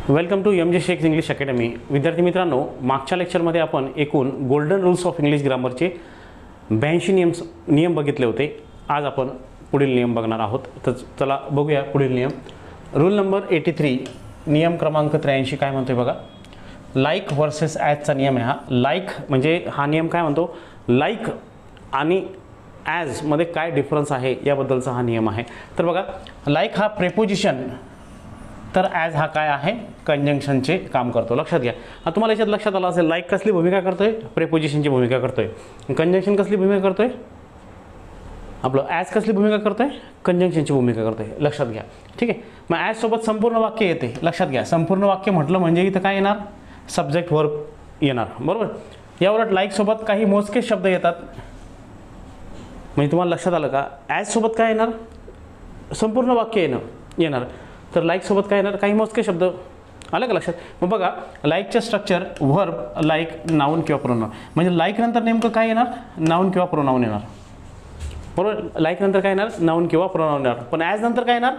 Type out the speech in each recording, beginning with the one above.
Welcome to M जे Shaikh English academy. विद्यार्थी मित्रांनो, मागच्या लेक्चरमध्ये आपण एकूण गोल्डन रूल्स ऑफ इंग्लिश ग्रामरचे 82 नियम बघितले होते. आज आपण पुढील नियम बघणार आहोत. तर चला बघूया पुढील नियम. रूल नंबर 83, नियम क्रमांक 83 काय म्हणतोय बघा. लाईक वर्सेस ॲजचा नियम आहे हा. लाईक म्हणजे हा नियम काय म्हणतो, लाईक आणि ॲजमध्ये काय डिफरन्स आहे याबद्दलचा हा नियम आहे. तर बघा, लाईक हा प्रेपोजिशन, तर ॲज हा काय आहे, कंजंक्शनचे काम करतो. लक्षात घ्या. तुम्हाला याच्यात लक्षात आलं असेल, लाईक कसली भूमिका करतोय, प्रेपोजिशनची भूमिका करतोय. कंजंक्शन कसली भूमिका करतोय, आपलं ॲज कसली भूमिका करतोय, कंजंक्शनची भूमिका करतोय. लक्षात घ्या. ठीक आहे. मग ॲज सोबत संपूर्ण वाक्य येते. लक्षात घ्या, संपूर्ण वाक्य म्हटलं म्हणजे इथं काय येणार, सब्जेक्ट वर्ब येणार. बरोबर. यावरच लाईक सोबत काही मोजके शब्द येतात. म्हणजे तुम्हाला लक्षात आलं का, ॲज सोबत काय येणार, संपूर्ण वाक्य येणार. तर लाईक सोबत काय येणार, काही मोजके शब्द. आलं का लक्षात. मग बघा, लाईकचं स्ट्रक्चर व्हर्ब, लाईक, नाऊन किंवा प्रोनाऊन. म्हणजे लाईक नंतर नेमकं काय येणार, नाऊन किंवा प्रोनाऊन येणार. बरोबर. लाईक नंतर काय येणार, नाऊन किंवा प्रोनाऊन येणार. पण ॲज नंतर काय येणार,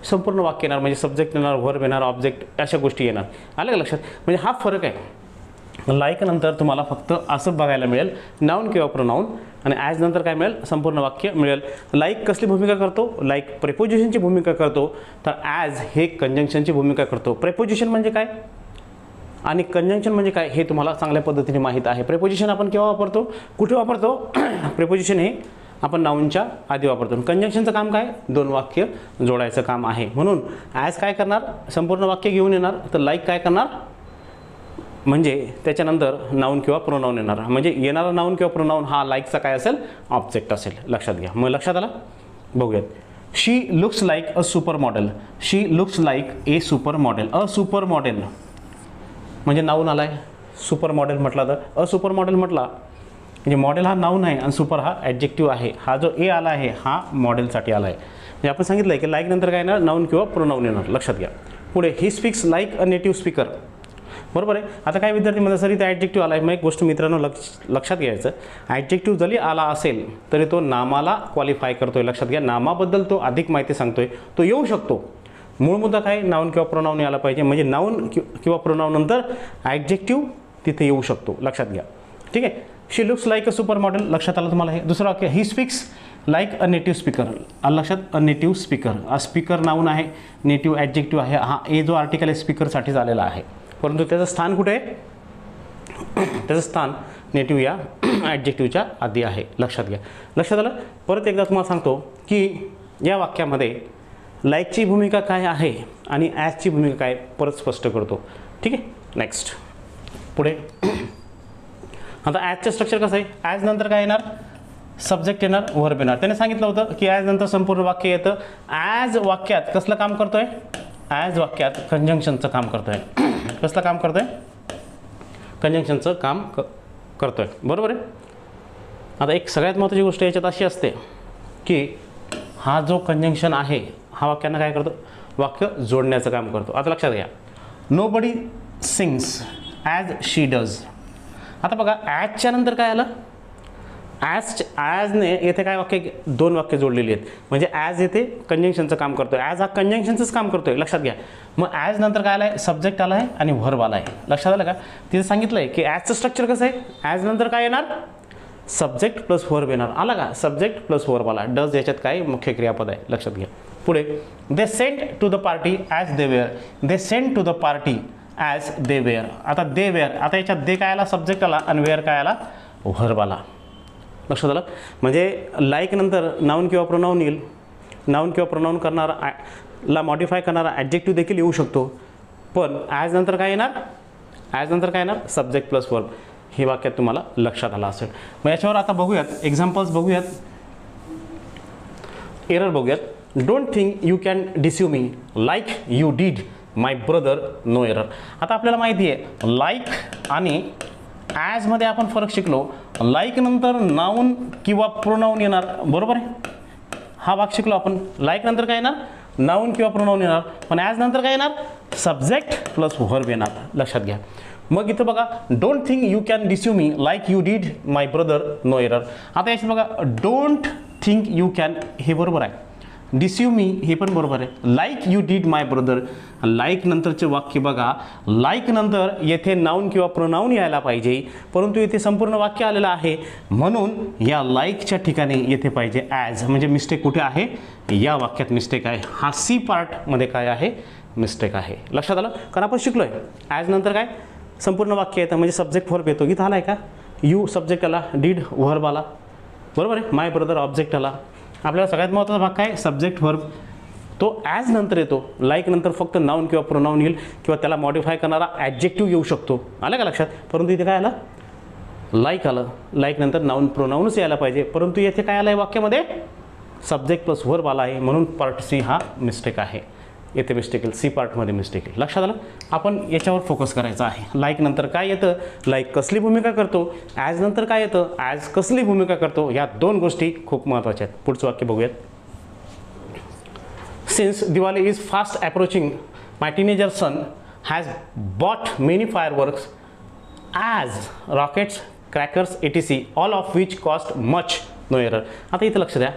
संपूर्ण वाक्य येणार. म्हणजे सब्जेक्ट येणार, व्हर्ब येणार, ऑब्जेक्ट, अशा गोष्टी येणार. आलं का लक्षात. म्हणजे हा फरक आहे. लाईक नंतर तुम्हाला फक्त असं बघायला मिळेल, नाऊन किंवा प्रोनाऊन. आणि ॲज नंतर काय मिळेल, संपूर्ण वाक्य मिळेल. लाईक कसली भूमिका करतो, लाईक प्रेपोजिशनची भूमिका करतो. तर ॲज हे कंजंक्शनची भूमिका करतो. प्रेपोजिशन म्हणजे काय आणि कंजंक्शन म्हणजे काय हे तुम्हाला चांगल्या पद्धतीने माहीत आहे. प्रेपोजिशन आपण केव्हा वापरतो, कुठे वापरतो. प्रेपोजिशन हे आपण नाऊनच्या आधी वापरतो. कंजंक्शनचं काम काय, दोन वाक्य जोडायचं काम आहे. म्हणून ॲज काय करणार, संपूर्ण वाक्य घेऊन येणार. तर लाईक काय करणार, म्हणजे त्याच्यानंतर नाऊन किंवा प्रोनाऊन येणार. म्हणजे येणारा नाऊन किंवा प्रोनाऊन हा लाईकचा काय असेल, ऑब्जेक्ट असेल. लक्षात घ्या. मग लक्षात आलं. बघूयात. She looks like a super model. She looks like a super model. A super model म्हणजे नाऊन आलाय. सुपर मॉडेल म्हटला तर, अ सुपर मॉडेल म्हटला म्हणजे मॉडेल हा नाऊन आहे आणि सुपर हा ॲडजेक्टिव्ह आहे. हा जो ए आला आहे हा मॉडेलसाठी आला आहे. म्हणजे आपण सांगितलं आहे की लाईक नंतर काय येणार, नाऊन किंवा प्रोनाऊन येणार. लक्षात घ्या. पुढे, ही speaks like a native speaker. बरोबर आहे. आता काय विद्यार्थी म्हणजे सर इथे ॲडजेक्टिव्ह आला आहे. मग एक गोष्ट मित्रांनो लक्षात घ्यायचं, ॲडजेक्टिव्ह जरी आला असेल तरी तो नामाला क्वालिफाय करतोय. लक्षात घ्या. नामाबद्दल तो अधिक माहिती सांगतोय. तो येऊ शकतो. मूळ मुद्दा काय, नाऊन किंवा प्रोनाऊन यायला पाहिजे. म्हणजे नाऊन किंवा प्रोनाऊन नंतर ॲडजेक्टिव्ह तिथे येऊ शकतो. लक्षात घ्या. ठीक आहे. She looks like a super model. लक्षात आलं तुम्हाला हे. दुसरं वाक्य, he speaks like a native speaker. आलं लक्षात. A native speaker. Speaker noun आहे, नेटिव्ह ॲडजेक्टिव्ह आहे. हा ए जो आर्टिकल आहे स्पीकरसाठीच आलेला आहे. परंतु त्याचं स्थान कुठे आहे, त्याचं स्थान नेटिव्ह या ॲडजेक्टिव्हच्या आधी आहे. लक्षात घ्या. लक्षात आलं. परत एकदा तुम्हाला सांगतो की या वाक्यामध्ये लाईकची भूमिका काय आहे आणि ॲजची भूमिका काय, परत स्पष्ट करतो. ठीक आहे. नेक्स्ट पुढे. आता ॲजचं स्ट्रक्चर कसं आहे, ॲज नंतर काय येणार, सब्जेक्ट येणार, व्हर्ब येणार. त्याने सांगितलं होतं की ॲज नंतर संपूर्ण वाक्य येतं. ॲज वाक्यात कसलं काम करतोय, ॲज वाक्यात कंजंक्शनचं काम करतोय. कसलं काम करतोय, कंजंक्शनचं काम करतोय. बरोबर आहे. आता एक सगळ्यात महत्त्वाची गोष्ट याच्यात अशी असते की हा जो कंजंक्शन आहे हा वाक्यांना काय करतो, वाक्य जोडण्याचं काम करतो. आता लक्षात घ्या. Nobody sings as she does. आता बघा, ॲजच्या नंतर काय आलं, ॲजने येथे काय वाक्य, दोन वाक्य जोडलेली आहेत. म्हणजे ॲज येथे कंजंक्शनचं काम करतोय. ॲज हा कंजंक्शनचंच काम करतोय. लक्षात घ्या. मग ॲज नंतर काय आलाय, सब्जेक्ट आला आहे आणि व्हर्ब आला आहे. लक्षात आलं का. तिथे सांगितलं आहे की ॲजचं स्ट्रक्चर कसं आहे, ॲज नंतर काय येणार, सब्जेक्ट प्लस व्हर्ब येणार. आला का, सब्जेक्ट प्लस व्हर्ब आला. डज याच्यात काय मुख्य क्रियापद आहे. लक्षात घ्या. पुढे, they sent to the party as they were. They sent to the party as they were. आता दे वेअर, आता याच्यात दे काय आला, सब्जेक्ट आला आणि वेअर काय आला, व्हर्ब आला. लक्षात आलं. म्हणजे लाईक नंतर नाऊन किंवा प्रोनाऊन येईल. नाऊन किंवा प्रोनाऊन करणारा ला मॉडिफाय करणारा ॲडजेक्टिव्ह देखील येऊ शकतो. पण ॲज नंतर काय येणार, ॲज नंतर काय येणार, सब्जेक्ट प्लस वर्ब. हे वाक्यात तुम्हाला लक्षात आलं असेल. मग याच्यावर आता बघूयात, एक्झाम्पल्स बघूयात, एरर बघूयात. Don't think you can deceive me like you did my brother, no error. आता आपल्याला माहिती आहे लाईक आणि ॲजमध्ये आपण फरक शिकलो. लाईक नंतर नाऊन किंवा प्रोनाऊन येणार. बरोबर आहे. हा भाग शिकलो आपण. लाईक नंतर काय येणार, नाऊन किंवा प्रोनाऊन येणार. पण ॲज नंतर काय येणार, सब्जेक्ट प्लस व्हर्ब येणार. लक्षात घ्या. मग इथं बघा, don't think you can deceive me like you did my brother, no error. आता याच्यात बघा, डोंट थिंक यू कॅन हे बरोबर आहे. डिसीव मी हे पण बरोबर आहे. Like you did my brother, like नंतरचे वाक्य बघा, लाईक नंतर येथे नाऊन किंवा प्रोनाऊन यायला पाहिजे, परंतु इथे संपूर्ण वाक्य आलेलं आहे, म्हणून या लाईकच्या ठिकाणी येथे पाहिजे ॲज. म्हणजे मिस्टेक कुठे आहे, या वाक्यात मिस्टेक आहे. हा सी पार्टमध्ये काय आहे, मिस्टेक आहे. लक्षात आलं, कारण आपण शिकलो आहे ॲज नंतर काय संपूर्ण वाक्य येतं, म्हणजे सब्जेक्ट व्हर्ब येतो. इथं आला आहे का, यू सब्जेक्ट आला, डीड व्हर्ब आला, बरोबर आहे, माय ब्रदर ऑब्जेक्ट आला. आपल्याला सगळ्यात महत्त्वाचा भाग काय, सब्जेक्ट व्हर्ब, तो ॲज नंतर येतो. लाईक नंतर फक्त नाऊन किंवा प्रोनाऊन येईल किंवा त्याला मॉडिफाय करणारा ॲडजेक्टिव्ह येऊ शकतो. आलं का लक्षात, परंतु इथे काय आलं, लाईक आलं. लाईक नंतर नाऊन प्रोनाऊनच यायला पाहिजे, परंतु येथे काय आलं आहे वाक्यामध्ये, सब्जेक्ट प्लस व्हर्ब आला आहे, म्हणून पार्ट सी हा मिस्टेक आहे. येथे मिस्टेक येईल, सी पार्टमध्ये मिस्टेक येईल. लक्षात आलं, आपण याच्यावर फोकस करायचा आहे. लाईक नंतर काय येतं, लाईक कसली भूमिका करतो, ॲज नंतर काय येतं, ॲज कसली भूमिका करतो, या दोन गोष्टी खूप महत्त्वाच्या आहेत. पुढचं वाक्य बघूयात. Since Diwali is fast approaching my teenager son has bought many fireworks as rockets crackers etc all of which cost much no error. आता इथं लक्ष द्या,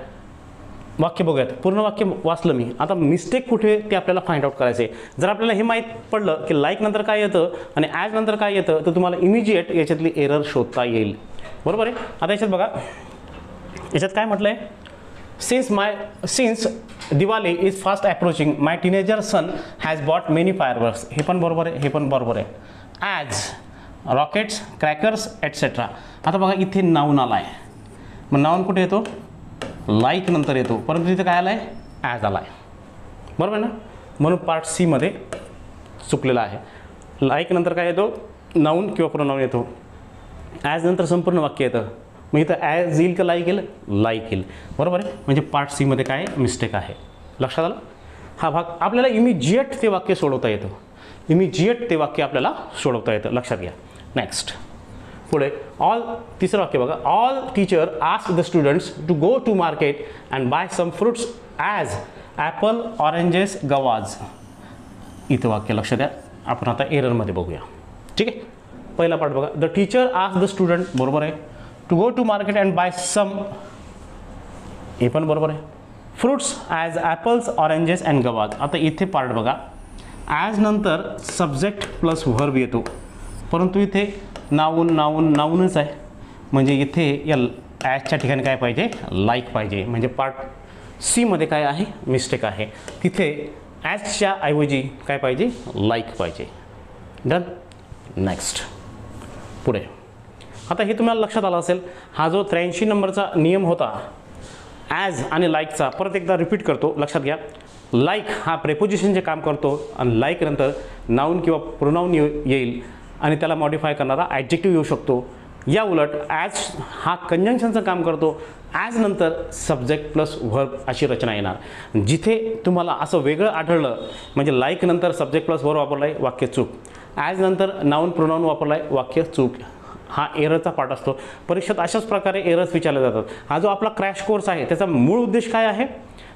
वाक्य बघूयात. पूर्ण वाक्य वाचलं मी, आता मिस्टेक कुठे ते आपल्याला फाइंड आउट करायचं आहे. जर आपल्याला हे माहीत पडलं की लाईक नंतर काय येतं आणि ॲज नंतर काय येतं, तर तुम्हाला इमिजिएट याच्यातली एरर शोधता येईल, बरोबर आहे. आता याच्यात बघा, याच्यात काय म्हटलं आहे, since Diwali is fast approaching my teenager son has bought many fireworks, हे पण बरोबर आहे, हे पण बरोबर आहे. As rockets crackers etc. आता बघा इथे नाऊन आला आहे, मग नाऊन कुठे येतो, लाईक नंतर येतो, परंतु तिथे काय आलं आहे, ॲज आला आहे, बरोबर ना. म्हणून पार्ट सी मध्ये चुकलेला आहे. लाईक नंतर काय येतो, नाऊन किंवा प्रोनाऊन येतो, ॲज नंतर संपूर्ण वाक्य येतं, मग इथं ॲज येईल का लाईक येईल, लाईक येईल, बरोबर आहे. म्हणजे पार्ट सी मध्ये काय मिस्टेक आहे. लक्षात आलं, हा भाग आपल्याला इमिजिएट ते वाक्य सोडवता येतं, इमिजिएट ते वाक्य आपल्याला सोडवता येतं, लक्षात घ्या. नेक्स्ट पुढे ऑल, तिसरं वाक्य बघा, all teacher ask the students to go to market and buy some fruits as apple oranges guavas. इथं वाक्य लक्षात द्या, आपण आता एररमध्ये बघूया, ठीक आहे. पहिला पार्ट बघा, the teacher ask the student, बरोबर आहे. To go to market and buy some, हे पण बरोबर आहे. Fruits as apples oranges and guavas. आता इथे पार्ट बघा, ॲज नंतर सब्जेक्ट प्लस व्हर्ब येतो, परंतु इथे नाऊनच आहे, म्हणजे इथे या ॲजच्या ठिकाणी काय पाहिजे, लाईक पाहिजे. म्हणजे पार्ट सी मध्ये काय आहे, मिस्टेक आहे. तिथे ॲजच्या ऐवजी काय पाहिजे, लाईक पाहिजे. डन. नेक्स्ट पुढे, आता हे तुम्हाला लक्षात आलं असेल, हा जो 83 नंबरचा नियम होता ॲज आणि लाईकचा, परत एकदा रिपीट करतो, लक्षात घ्या. लाईक हा प्रेपोजिशनचे काम करतो आणि लाईक नंतर नाऊन किंवा प्रोनाऊन येईल आणि त्याला मॉडिफाय करणारा ॲडजेक्टिव्ह येऊ शकतो. या उलट ॲज हा कंजंक्शनचं काम करतो, ॲज नंतर सब्जेक्ट प्लस व्हर्ब अशी रचना येणार. जिथे तुम्हाला असं वेगळं आढळलं, म्हणजे लाईक नंतर सब्जेक्ट प्लस व्हर्ब वापरला आहे, वाक्य चूक. ॲज नंतर नाऊन प्रोनाऊन वापरला आहे, वाक्य चूक. हा एररचा पार्ट असतो. परीक्षेत अशाच प्रकारे एरर्स विचारले जातात. हा जो आपला क्रॅश कोर्स आहे त्याचा मूळ उद्देश काय आहे,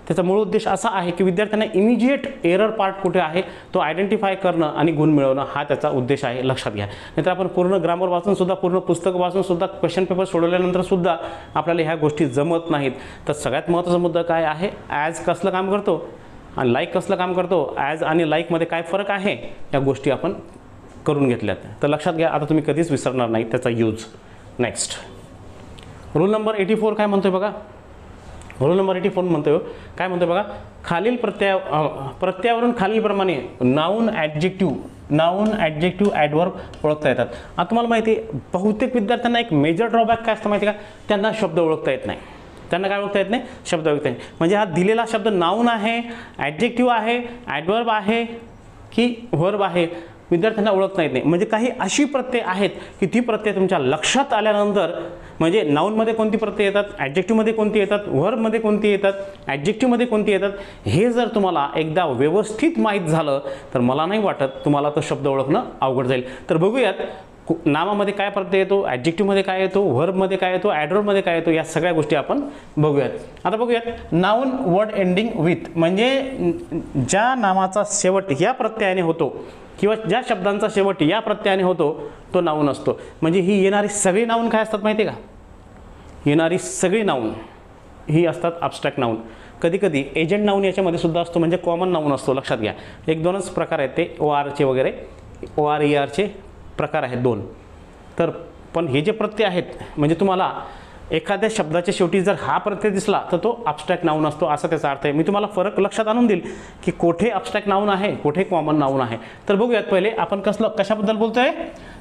त्याचा मूळ उद्देश असा आहे की विद्यार्थ्यांना इमिजिएट एरर पार्ट कुठे आहे तो आयडेंटिफाय करणं आणि गुण मिळवणं, हा त्याचा उद्देश आहे, लक्षात घ्या. नाहीतर आपण पूर्ण ग्रामर वाचून सुद्धा, पूर्ण पुस्तक वाचून सुद्धा, क्वेश्चन पेपर सोडवल्यानंतर सुद्धा आपल्याला ह्या गोष्टी जमत नाहीत. तर सगळ्यात महत्त्वाचा मुद्दा काय आहे, ॲज कसलं काम करतो आणि लाईक कसलं काम करतो, ॲज आणि लाईकमध्ये काय फरक आहे, या गोष्टी आपण करून घेतल्यात. तर लक्षात घ्या, आता तुम्ही कधीच विसरणार नाही त्याचा यूज. नेक्स्ट रूल नंबर 84 काय म्हणतोय बघा, रूल नंबर 84 म्हणतोय, काय म्हणतोय बघा, खालील प्रत्ययावरून खालीलप्रमाणे नाऊन ॲडजेक्टिव्ह ॲडवर्ब ओळखता येतात. आता तुम्हाला माहिती आहे, बहुतेक विद्यार्थ्यांना एक मेजर ड्रॉबॅक काय असतं माहिती आहे का, त्यांना शब्द ओळखता येत नाही. त्यांना काय ओळखता येत नाही, शब्द ओळखता येत नाही. म्हणजे हा दिलेला शब्द नाऊन आहे, ॲडजेक्टिव्ह आहे, ॲडवर्ब आहे की व्हर्ब आहे, विद्यार्थ्यांना ओळखता येत नाही. म्हणजे काही अशी प्रत्यय आहेत की ती प्रत्यय तुमच्या लक्षात आल्यानंतर, म्हणजे नाऊनमध्ये कोणती प्रत्यय येतात, ॲडजेक्टिव्हमध्ये कोणती येतात, व्हर्बमध्ये कोणती येतात, ॲडजेक्टिव्हमध्ये कोणती येतात, हे जर तुम्हाला एकदा व्यवस्थित माहीत झालं तर मला नाही वाटत तुम्हाला तो शब्द ओळखणं अवघड जाईल. तर बघूयात नामामध्ये काय प्रत्यय येतो, ॲडजेक्टिव्हमध्ये काय येतो, व्हर्बमध्ये काय येतो, ॲडवर्बमध्ये काय येतो, या सगळ्या गोष्टी आपण बघूयात. आता बघूयात नाऊन वर्ड एंडिंग विथ, म्हणजे ज्या नामाचा शेवट या प्रत्ययाने होतो किंवा ज्या शब्दांचा शेवट या प्रत्ययाने होतो तो नाऊन असतो. म्हणजे ही येणारी सगळी नाऊन काय असतात माहिती आहे का, येणारी सगळी नाऊन ही असतात ॲब्स्ट्रॅक्ट नाऊन. कधी कधी एजंट नाऊन याच्यामध्ये सुद्धा असतो, म्हणजे कॉमन नाऊन असतो. लक्षात घ्या, एक दोनच प्रकार आहेत ते, ORचे वगैरे, OR ERचे प्रकार आहेत 2. तर पण हे जे प्रत्यय आहेत, म्हणजे तुम्हाला एखाद्या शब्दाच्या शेवटी जर हा प्रत्यय दिसला तर तो ॲब्स्ट्रॅक्ट नाऊन असतो, असा त्याचा अर्थ आहे. मी तुम्हाला फरक लक्षात आणून देईल की कुठे ॲब्स्ट्रॅक्ट नाऊन आहे, कुठे कॉमन नाऊन आहे. तर बघूयात पहिले आपण कशाबद्दल बोलतोय,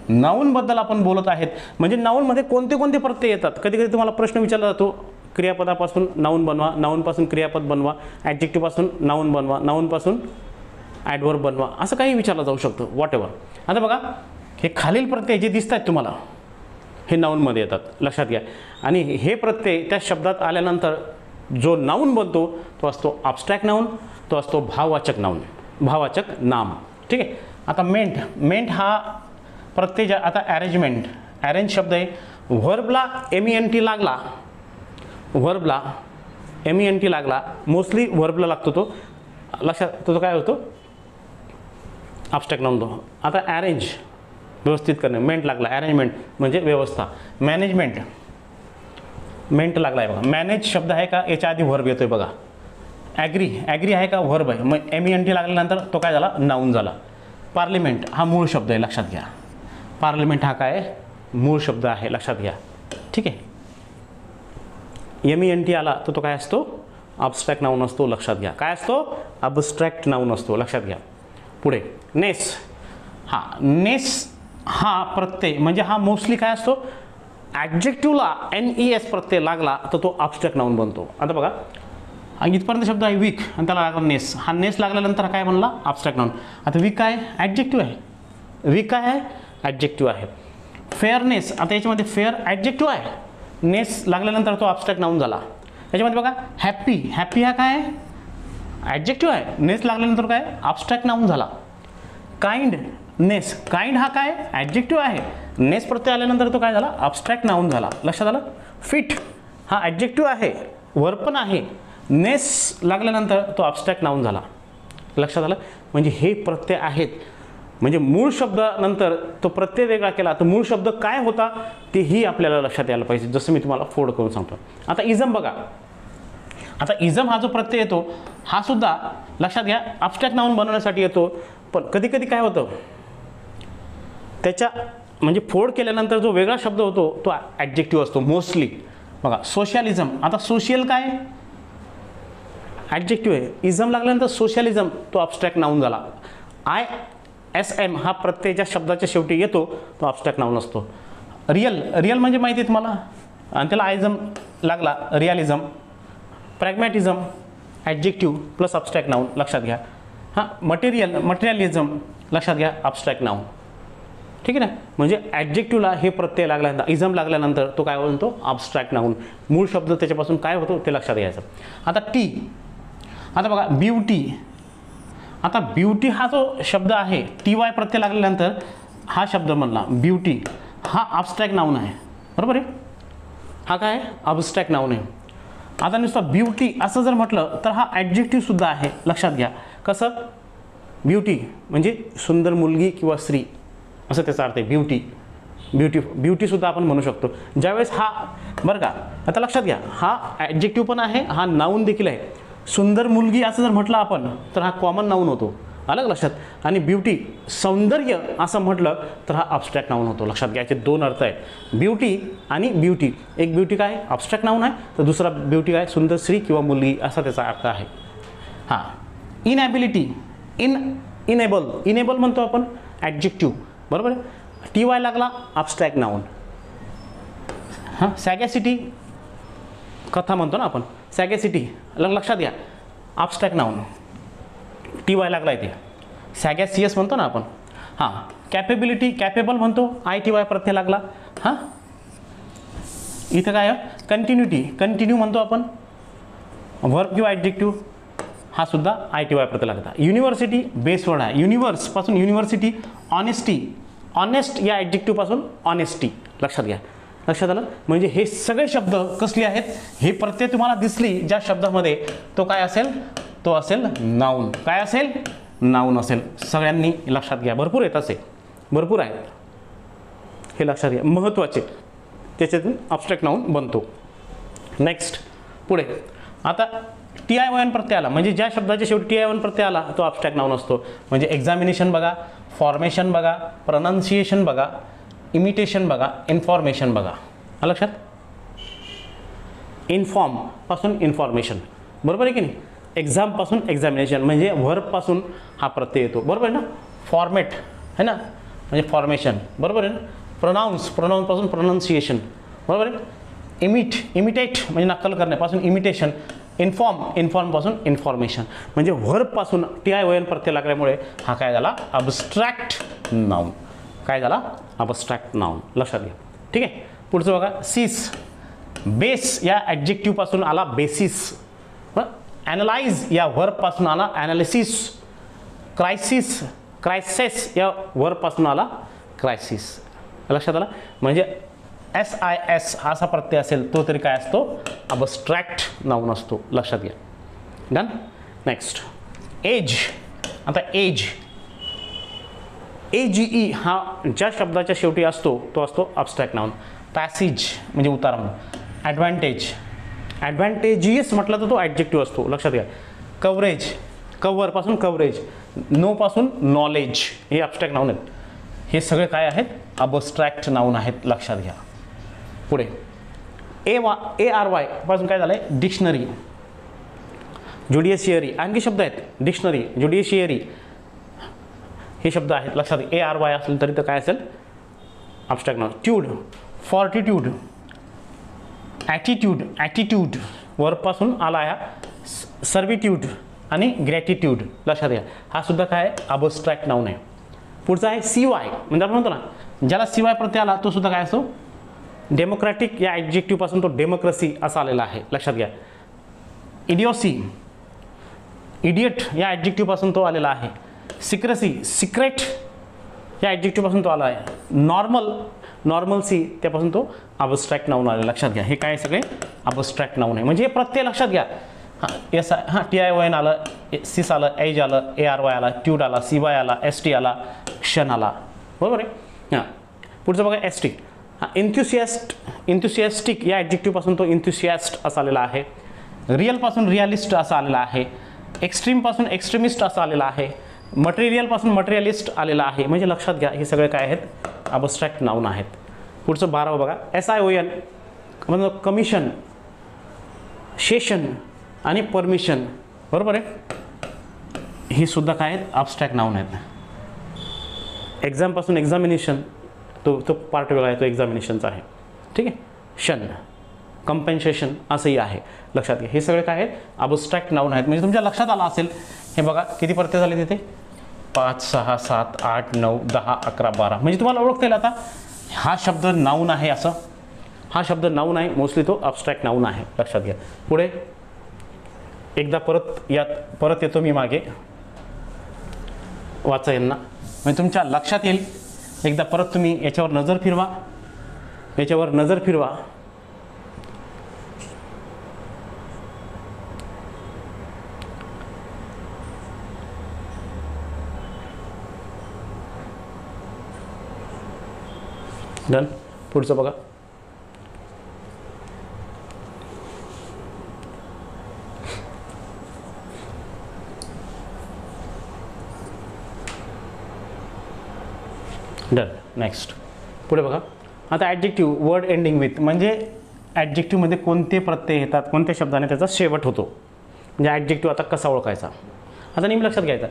नाऊनबद्दल आपण बोलत आहेत. म्हणजे नाऊनमध्ये कोणते कोणते प्रत्यय येतात. कधी कधी तुम्हाला प्रश्न विचारला जातो, क्रियापदापासून नाऊन बनवा, नाऊनपासून क्रियापद बनवा, ॲडजेक्टिव्हपासून नाऊन बनवा, नाऊनपासून ॲडव्हर्ब बनवा, असं काही विचारलं जाऊ शकतं, वॉट एव्हर. आता बघा, हे खालील प्रत्यय जे दिसत आहेत तुम्हाला हे नाऊनमध्ये येतात, लक्षात घ्या. आणि हे प्रत्यय त्या शब्दात आल्यानंतर जो नाऊन बनतो तो असतो ॲब्स्ट्रॅक्ट नाऊन, तो असतो भाववाचक नाऊन, भाववाचक नाम. ठीक आहे. आता मेंट हा प्रत्यय आता अरेंज शब्द आहे. व्हर्बला MENT लागला, व्हर्बला MENT लागला, मोस्टली व्हर्बला लागतो तो, लक्षात, तो काय होतो, ॲब्स्ट्रॅक्ट नाऊन तो. आता अरेंज व्यवस्थित करणे, मेंट लागला, अरेंजमेंट म्हणजे व्यवस्था. मॅनेजमेंट, मेंट लागला आहे बघा. मॅनेज शब्द आहे का, याच्या आधी व्हर्ब येतोय बघा. ॲग्री आहे का, व्हर्ब आहे, मग MENT लागल्यानंतर तो काय झाला, नाऊन झाला. पार्लिमेंट हा मूळ शब्द आहे, लक्षात घ्या. पार्लिमेंट हा काय मूळ शब्द आहे, लक्षात घ्या. ठीक आहे. MENT आला तर तो काय असतो, ॲब्स्ट्रॅक्ट नाऊन असतो, लक्षात घ्या. काय असतो, ॲब्स्ट्रॅक्ट नाऊन असतो, लक्षात घ्या. पुढे नेस हा प्रत्यय म्हणजे हा मोस्टली काय असतो, ॲडजेक्टिव्हला NES प्रत्यय लागला तर तो ॲब्स्ट्रॅक्ट नाऊन बनतो. आता बघा, इथपर्यंत शब्द आहे वीक आणि त्याला लागला नेस, हा नेस लागल्यानंतर काय बनला, ॲब्स्ट्रॅक्ट नाऊन. आता वीक काय, ॲडजेक्टिव्ह आहे, वीक काय आहे, ॲडजेक्टिव्ह आहे. फेअरनेस, आता याच्यामध्ये फेअर ॲडजेक्टिव्ह आहे, नेस लागल्यानंतर तो ॲब्स्ट्रॅक्ट नाऊन झाला. याच्यामध्ये बघा, हॅपी हा काय आहे, ॲडजेक्टिव्ह आहे, नेस लागल्यानंतर काय, ॲब्स्ट्रॅक्ट नाऊन झाला. काइंड हा काय, ॲडजेक्टिव्ह आहे, नेस प्रत्यय आल्यानंतर तो काय झाला, ॲब्स्ट्रॅक्ट नाऊन झाला. लक्षात आलं. फिट हा ॲडजेक्टिव्ह आहे, वर्ब पण आहे, नेस लागल्यानंतर तो ॲब्स्ट्रॅक्ट नाऊन झाला. लक्षात आलं. म्हणजे हे प्रत्यय आहेत, म्हणजे मूळ शब्दानंतर तो प्रत्यय वेगळा केला तर मूळ शब्द काय होता तेही आपल्याला लक्षात यायला पाहिजे, जसं मी तुम्हाला फोड करून सांगतो. आता इझम बघा, आता इझम हा जो प्रत्यय येतो हा सुद्धा लक्षात घ्या ॲब्स्ट्रॅक्ट नाऊन बनवण्यासाठी येतो. पण कधी कधी काय होतं, त्याच्या म्हणजे फोड केल्यानंतर जो वेगळा शब्द होतो तो ॲडजेक्टिव्ह असतो मोस्टली. बघा, सोशलिझम, आता सोशियल काय ॲडजेक्टिव्ह आहे, इझम लागल्यानंतर सोशलिझम तो ॲब्स्ट्रॅक्ट नाऊन झाला. ISM हा प्रत्यय ज्या शब्दाच्या शेवटी येतो तो ॲब्स्ट्रॅक्ट नाऊन असतो. रिअल म्हणजे माहिती आहे तुम्हाला, आणि त्याला आयझम लागला, realism. Pragmatism adjective plus abstract noun, लक्षात घ्या. हां, मटेरियलिझम लक्षात घ्या, ॲब्स्ट्रॅक्ट नाऊन. ठीक आहे ना. म्हणजे ॲडजेक्टिव्हला हे प्रत्यय लागल्यानंतर, इझम लागल्यानंतर तो काय बनतो, ॲब्स्ट्रॅक्ट नाऊन. मूळ शब्द त्याच्यापासून काय होतो ते लक्षात घ्यायचं. आता आता बघा, ब्युटी. आता ब्युटी हा जो शब्द आहे, TY प्रत्यय लागल्यानंतर हा शब्द म्हणला ब्युटी, हा ॲब्स्ट्रॅक्ट नाऊन आहे, बरोबर आहे. हा काय ॲब्स्ट्रॅक्ट नाऊन आहे. आता नुसतं ब्युटी असं जर म्हटलं तर हा ॲडजेक्टिव्ह सुद्धा आहे, लक्षात घ्या. कसं, ब्युटी म्हणजे सुंदर मुलगी किंवा स्त्री असं त्याचा अर्थ आहे. ब्युटी सुद्धा आपण म्हणू शकतो ज्यावेळेस हा, बरं का. आता लक्षात घ्या, हा ॲडजेक्टिव्ह पण आहे, हा नाऊन देखील आहे. सुंदर मुलगी असं जर म्हटलं आपण तर हा कॉमन नाऊन होतो, अलग लक्षात. आणि ब्युटी सौंदर्य असं म्हटलं तर हा ॲब्स्ट्रॅक्ट नाऊन होतो, लक्षात घ्या. याचे दोन अर्थ आहेत, ब्युटी आणि ब्युटी. एक ब्युटी काय ॲब्स्ट्रॅक्ट नाऊन आहे, तर दुसरा ब्युटी काय सुंदर स्त्री किंवा मुलगी असा त्याचा अर्थ आहे. हां, इनॅबिलिटी, इनेबल म्हणतो आपण ॲडजेक्टिव्ह, बरोबर आहे. TY लागला ॲब्स्ट्रॅक्ट नाऊन. हां, सॅगॅसिटी कथा म्हणतो ना आपण, सॅगॅसिटी लक्षात घ्या, ॲब्स्ट्रॅक्ट नाऊन. TY लागला इथे, सॅगॅसियस म्हणतो ना आपण. हां, कॅपेबिलिटी, कॅपेबल म्हणतो, ITY प्रत्यय लागला. हां, इथं काय कंटिन्यू म्हणतो आपण, व्हर्ब किंवा ॲडजेक्टिव्ह, हा सुद्धा ITY प्रत्यय लागला. युनिव्हर्सिटी बेस वर्ड आहे, युनिव्हर्स पासून युनिव्हर्सिटी. ऑनेस्ट या ॲडजेक्टिव्हपासून ऑनेस्टी, लक्षात घ्या. लक्षात आलं. म्हणजे हे सगळे शब्द कसले आहेत, हे प्रत्यय तुम्हाला दिसली ज्या शब्दामध्ये तो काय असेल, तो असेल नाऊन. काय असेल, नाऊन असेल. सगळ्यांनी लक्षात घ्या, भरपूर आहेत असे, भरपूर आहेत, हे लक्षात घ्या, महत्त्वाचे. त्याच्यातून ॲब्स्ट्रॅक्ट नाऊन बनतो. नेक्स्ट पुढे, आता TION प्रत्यय आला म्हणजे ज्या शब्दाच्या शेवटी TION प्रत्यय आला तो ॲब्स्ट्रॅक्ट नाऊन असतो. म्हणजे एक्झामिनेशन बघा, फॉर्मेशन बघा, प्रोनाउन्सिएशन बघा, इमिटेशन बघा, इन्फॉर्मेशन बघा. लक्षात, इन्फॉर्म पासून इन्फॉर्मेशन, बरोबर आहे की नाही. एक्झाम पासून एक्झामिनेशन म्हणजे व्हर्ब पासून हा प्रत्यय येतो, बरोबर आहे ना. फॉर्मेट है ना म्हणजे फॉर्मेशन, बरोबर आहे ना. प्रोनाऊन्स पासून प्रोनाउन्सिएशन, बरोबर आहे. इमिटेट म्हणजे नक्कल करण्यापासून इमिटेशन. इन्फॉर्म पासून इन्फॉर्मेशन म्हणजे व्हर्ब पासून TION प्रत्यय लागल्यामुळे हा काय झाला, ॲब्स्ट्रॅक्ट नाऊन. काय झाला, ॲब्स्ट्रॅक्ट नाऊन. लक्षात घ्या, ठीक आहे. पुढचं बघा, सीस. बेस या ॲडजेक्टिव्ह पासून आला बेसिस. ॲनालाइज या व्हर्ब पासून आला ॲनालिसिस. क्रायसिस या व्हर्ब पासून आला क्रायसिस. लक्षात आला. म्हणजे SIS असा प्रत्यय असेल तो तरी काय असतो, ॲब्स्ट्रॅक्ट नाऊन असतो. लक्षात घ्या. डन. Next, age. आता एज, AGE हा ज्या शब्दाच्या शेवटी असतो तो असतो ॲब्स्ट्रॅक्ट नाऊन. पॅसेज म्हणजे उतार म्हणून. ॲडव्हान्टेजियस म्हटलं तर तो ॲडजेक्टिव्ह असतो. लक्षात घ्या. कव्हरेज, कव्हर पासून कव्हरेज. नो पासून नॉलेज हे ॲब्स्ट्रॅक्ट नाऊन आहेत. हे सगळे काय आहेत, ॲब्स्ट्रॅक्ट नाऊन आहेत. लक्षात घ्या. पुढे ARY पासून काय झालंय, डिक्शनरी, ज्युडिशियरी. आणखी शब्द आहेत डिक्शनरी, ज्युडिशियरी हे शब्द आहेत. लक्षात घ्या. ARY असेल तरी तर काय असेल, ॲब्स्ट्रॅक्ट नाऊन. ट्यूड, फॉर्टिट्यूड, ॲटिट्यूड वर्ब पासून आला ह्या सर्व्हिट्यूड आणि ग्रॅटिट्यूड. लक्षात घ्या. हा सुद्धा काय ॲब्स्ट्रॅक्ट नाऊन आहे. पुढचा आहे CY म्हणजे आपण म्हणतो ना ज्याला CY प्रत्यय आला तो सुद्धा काय असतो, डेमोक्रॅटिक या ॲडजेक्टिव्ह पासून तो डेमोक्रेसी असा आलेला आहे. लक्षात घ्या. इडिओसी, इडियट या ॲडजेक्टिव्ह पासून तो आलेला आहे. सिक्रेट या ॲडजेक्टिव्ह पासून तो आला आहे. नॉर्मलसी त्यापासून तो ॲब्स्ट्रॅक्ट नाऊन आला. लक्षात घ्या. हे काय सगळे ॲब्स्ट्रॅक्ट नाऊन आहे. म्हणजे हे प्रत्यय लक्षात घ्या. TION आलं, सिस आलं, एज आलं, ARY आला, ट्यूड आला, CY आला, ST आला, क्षण आला, बरोबर आहे. पुढचं बघा ST. इंथुसियास्टिक या ॲडजेक्टिव्ह पासून तो इंथुसियास्ट असा आलेला आहे. रिअल पासून रिअलिस्ट असा आलेला आहे. एक्स्ट्रीम पासून एक्स्ट्रीमिस्ट असा आलेला आहे. मटेरियल पासून मटेरियलिस्ट आलेला आहे. म्हणजे लक्षात घ्या हे सगळे काय आहेत, ॲब्स्ट्रॅक्ट नाऊन आहेत. पुढचं 12 बघा. SION म्हणजे कमिशन, सेशन आणि परमिशन, बरोबर आहे. ही सुद्धा काय आहेत, ॲब्स्ट्रॅक्ट नाऊन आहेत. एक्झाम पासून एक्झामिनेशन तो पार्ट वेगळा आहे, तो एक्झामिनेशनचा आहे. ठीक आहे. शन, कंपेन्सेशन असंही आहे. लक्षात घ्या. हे सगळे काय आहेत, ॲब्स्ट्रॅक्ट नाऊन आहेत. म्हणजे तुमच्या लक्षात आलं असेल. हे बघा किती प्रत्यय झाले तिथे, 5, 6, 7, 8, 9, 10, 11, 12. म्हणजे तुम्हाला ओळखता येईल आता हा शब्द नाऊन आहे असं. हा शब्द नाऊन आहे, मोस्टली तो ॲब्स्ट्रॅक्ट नाऊन आहे. लक्षात घ्या. पुढे एकदा परत येतो मी मागे, वाचा यांना म्हणजे तुमच्या लक्षात येईल. एकदा परत तुम्ही याच्यावर नजर फिरवा, डन. पुढचं बघा. डन. नेक्स्ट पुढे बघा. आता ॲडजेक्टिव्ह वर्ड एंडिंग विथ म्हणजे ॲडजेक्टिव्हमध्ये कोणते प्रत्यय येतात, कोणत्या शब्दाने त्याचा शेवट होतो. म्हणजे ॲडजेक्टिव्ह आता कसा ओळखायचा. आता नेहमी लक्षात घ्यायचा,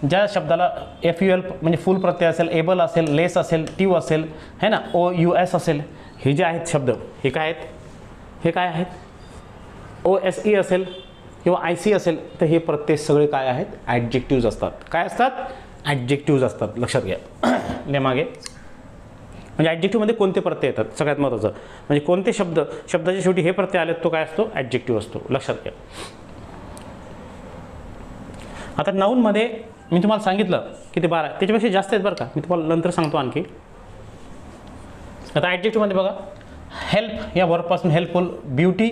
ज्या शब्दाला FUL म्हणजे फुल प्रत्यय असेल, एबल असेल, लेस असेल, ट्यू असेल, है ना, OUS असेल, हे जे आहेत शब्द हे काय आहेत, हे काय आहेत, OSE असेल किंवा IC असेल, तर हे प्रत्यय सगळे काय आहेत, ॲडजेक्टिव्ज असतात. काय असतात, ॲडजेक्टिव्ज असतात. लक्षात घ्या. ले मागे म्हणजे ॲडजेक्टिव्हमध्ये कोणते प्रत्यय येतात सगळ्यात महत्त्वाचं म्हणजे कोणते शब्दाच्या शेवटी हे प्रत्यय आले तो काय असतो, ॲडजेक्टिव्ह असतो. लक्षात घ्या. आता नाऊनमध्ये मी तुम्हाला सांगितलं की ते 12 त्याच्यापेक्षा जास्त आहेत बरं का, मी तुम्हाला नंतर सांगतो आणखी. आता ॲडजेक्टिव्हमध्ये बघा, हेल्प या वर्बपासून helpful, beauty,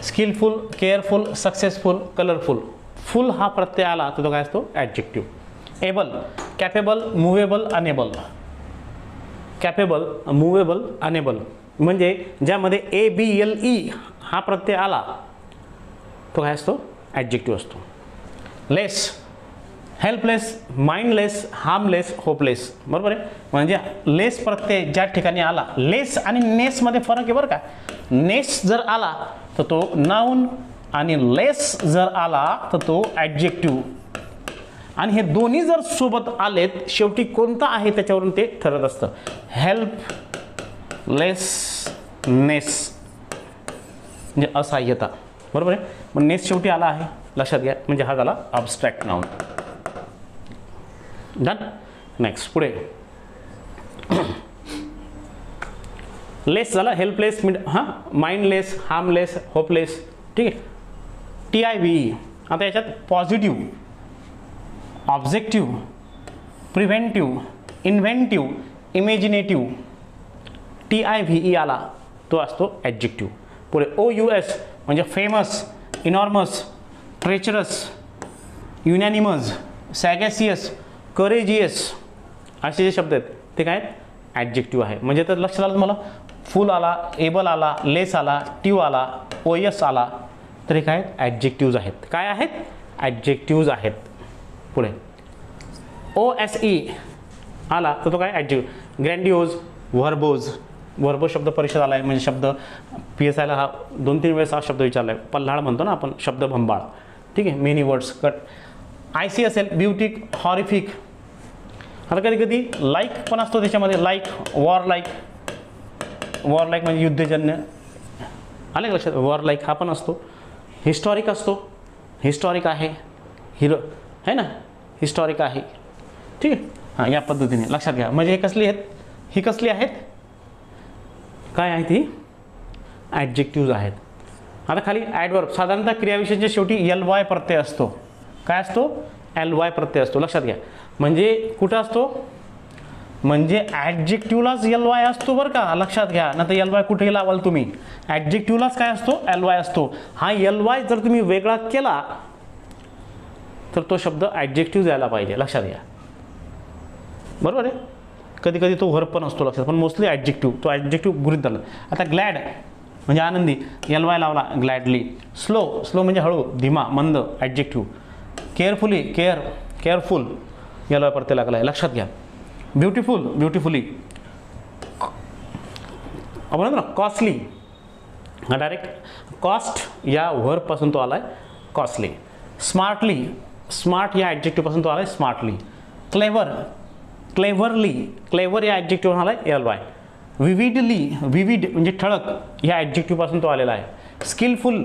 skilful, careful, successful, colourful. Ful हा प्रत्यय आला तर तो काय असतो, adjective. Able, capable, movable, enable. Capable, movable, enable म्हणजे ज्यामध्ये ABLE हा प्रत्यय आला तो काय असतो, ॲडजेक्टिव्ह असतो. लेस, हेल्पलेस, माइंडलेस, हार्मलेस, होपलेस. बरोबर आहे. म्हणजे लेस प्रत्यय ज्या ठिकाणी आला, लेस आणि नेसमध्ये फरक आहे बरं का. नेस जर आला तर तो नाऊन आणि लेस जर आला तर तो ॲडजेक्टिव्ह. आणि हे दोन्ही जर सोबत आलेत, शेवटी कोणता आहे त्याच्यावरून ते ठरत असतं. हेल्पलेसनेस म्हणजे असहाय्यता. बरोबर आहे. मग नेस शेवटी आला आहे, लक्षात घ्या. म्हणजे हा झाला अब्स्ट्रॅक्ट नाउन. डन. नेक्स्ट पुढे लेस झाला, हेल्पलेस, माइंडलेस, हार्मलेस, होपलेस. ठीक आहे. TIVE. आता याच्यात positive, objective, preventive, inventive, imaginative, TIVE आला तो असतो ॲडजेक्टिव्ह. पुढे OUS म्हणजे फेमस, इनॉर्मस, ट्रेचरस, युनॅनिमस, सॅगॅसियस, करेजियस असे जे शब्द आहेत ते काय आहेत, ॲडजेक्टिव्ह आहे. म्हणजे तर लक्षात आलं तुम्हाला, फुल आला, एबल आला, लेस आला, टिव आला, OS आला, तर हे काय आहेत, ॲडजेक्टिव्ज आहेत. काय आहेत, ॲडजेक्टिव्ज आहेत. पुढे OSE आला तर तो काय, ॲडजेक्टिव्ह. ग्रँडिओज, व्हर्बोज. व्हर्बो शब्द परिषद आला आहे, म्हणजे शब्द PSIला हा 2-3 वेळेस हा शब्द विचारला आहे. पल्हाळ म्हणतो ना आपण, शब्द भंबाळ. ठीक आहे. Many words cut. IC असेल, ब्युटिक, हॉरिफिक. आता कधी कधी लाईक पण असतो त्याच्यामध्ये, लाईक, वॉर लाईक म्हणजे युद्धजन्य. आले का लक्षात. वॉर लाईक हा पण असतो. हिस्टॉरिक असतो, हिस्टॉरिक आहे, हिरो आहे ना, हिस्टॉरिक आहे. ठीक आहे. हां, या पद्धतीने लक्षात घ्या. म्हणजे हे कसली आहेत, ही कसली आहेत, काय आहेत ही, ॲडजेक्टिव्ज आहेत. आता खाली ॲडवर्ब. साधारणतः क्रियाविशेषणच्या शेवटी LY प्रत्यय असतो. काय असतो, LY प्रत्यय असतो. लक्षात घ्या. म्हणजे कुठं असतो, म्हणजे ॲडजेक्टिव्हलाच LY असतो बरं का, लक्षात घ्या. ना तर LY कुठेही लावाल तुम्ही, ॲडजेक्टिव्हलाच काय असतो, LY असतो. हा LY जर तुम्ही वेगळा केला तर तो शब्द ॲडजेक्टिव्ह द्यायला पाहिजे, लक्षात घ्या. बरोबर आहे. कधी कधी तो व्हर्ब पण असतो लक्षात, पण मोस्टली ॲडजेक्टिव्ह, तो ॲडजेक्टिव्ह गृहीत धरला. आता ग्लॅड म्हणजे आनंदी, LY लावला, ग्लॅडली. स्लो म्हणजे हळू, धीमा, मंद, ॲडजेक्टिव्ह. केअरफुली, केअरफुल, LY प्रत्यय लागला आहे, लक्षात घ्या. ब्युटिफुली. आपण म्हणतो ना कॉस्टली, हा डायरेक्ट कॉस्ट या व्हर्बपासून तो आला आहे, कॉस्टली. स्मार्ट या ॲडजेक्टिव्हपासून तो आला आहे, स्मार्टली. क्लेव्हर या ॲडजेक्टिव्हपासून आला आहे, LY. विविड म्हणजे ठळक या ॲडजेक्टिव्हपासून तो आलेला आहे. स्किलफुल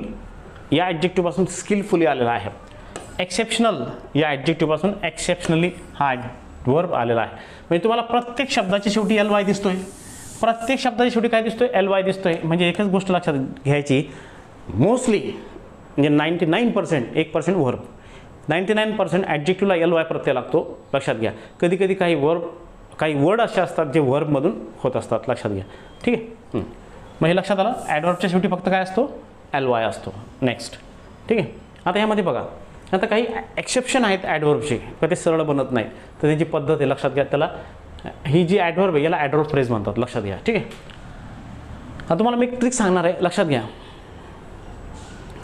या ॲडजेक्टिव्हपासून स्किलफुली आलेला आहे. एक्सेप्शनल या ॲडजेक्टिव्हपासून एक्सेप्शनली हा वर्ब आलेला आहे. म्हणजे तुम्हाला प्रत्येक शब्दाच्या शेवटी LY दिसतोय, प्रत्येक शब्दाच्या शेवटी काय दिसतोय, LY दिसतोय. म्हणजे एकच गोष्ट लक्षात घ्यायची, मोस्टली म्हणजे 99%, 1% वर्ब, 99% ॲडजेक्टिव्हला LY प्रत्यय लागतो, लक्षात घ्या. कधी कधी काही वर्ड असे असतात जे वर्बमधून होत असतात, लक्षात घ्या. ठीक आहे. मग हे लक्षात आलं. ॲडवर्बच्या शेवटी फक्त काय असतो, LY असतो. नेक्स्ट. ठीक आहे. आता यामध्ये बघा, आता काही एक्सेप्शन आहेत ॲडवर्बचे, पण ते सरळ बनत नाही, तर त्याची पद्धत आहे, लक्षात घ्या. त्याला ही जी ॲडवर्ब आहे याला ॲडवर्ब फ्रेज म्हणतात, लक्षात घ्या. ठीक आहे. आता तुम्हाला मी एक ट्रिक सांगणार आहे, लक्षात घ्या.